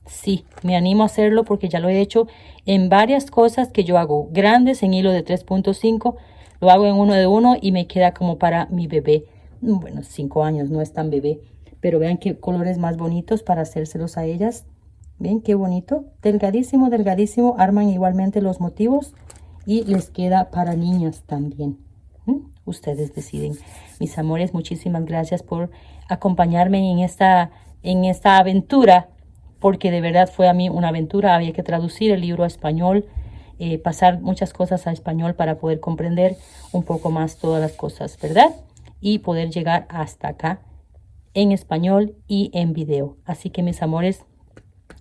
Sí, me animo a hacerlo porque ya lo he hecho en varias cosas que yo hago grandes en hilo de 3.5. Lo hago en uno de 1 y me queda como para mi bebé. Bueno, 5 años, no es tan bebé. Pero vean qué colores más bonitos para hacérselos a ellas. Ven qué bonito. Delgadísimo, delgadísimo. Arman igualmente los motivos y les queda para niñas también. Ustedes deciden. Mis amores, muchísimas gracias por acompañarme en esta aventura, porque de verdad fue a mí una aventura. Había que traducir el libro a español, pasar muchas cosas a español para poder comprender un poco más todas las cosas, ¿verdad? Y poder llegar hasta acá en español y en video. Así que mis amores,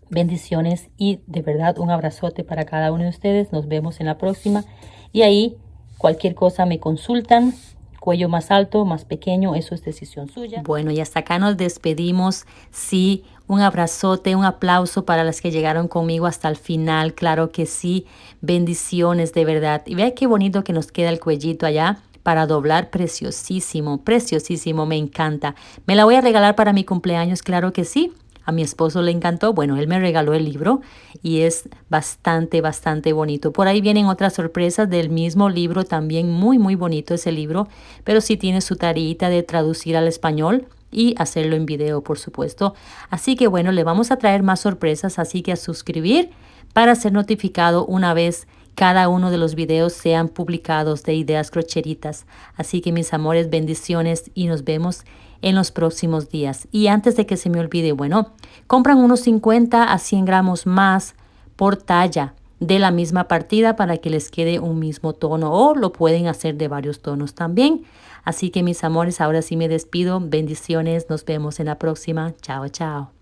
bendiciones y de verdad un abrazote para cada uno de ustedes. Nos vemos en la próxima. Y ahí cualquier cosa me consultan. Cuello más alto, más pequeño, eso es decisión suya. Bueno, y hasta acá nos despedimos. Sí, un abrazote, un aplauso para las que llegaron conmigo hasta el final. Claro que sí, bendiciones de verdad. Y vea qué bonito que nos queda el cuellito allá para doblar, preciosísimo, preciosísimo, me encanta. ¿Me la voy a regalar para mi cumpleaños? Claro que sí. A mi esposo le encantó. Bueno, él me regaló el libro y es bastante, bastante bonito. Por ahí vienen otras sorpresas del mismo libro, también muy, muy bonito ese libro, pero sí tiene su tareita de traducir al español y hacerlo en video, por supuesto. Así que bueno, le vamos a traer más sorpresas, así que a suscribir para ser notificado una vez cada uno de los videos sean publicados de Ideas Crocheritas. Así que mis amores, bendiciones y nos vemos en los próximos días. Y antes de que se me olvide, bueno, compran unos 50 a 100 gramos más por talla de la misma partida para que les quede un mismo tono, o lo pueden hacer de varios tonos también. Así que mis amores, ahora sí me despido. Bendiciones, nos vemos en la próxima. Chao, chao.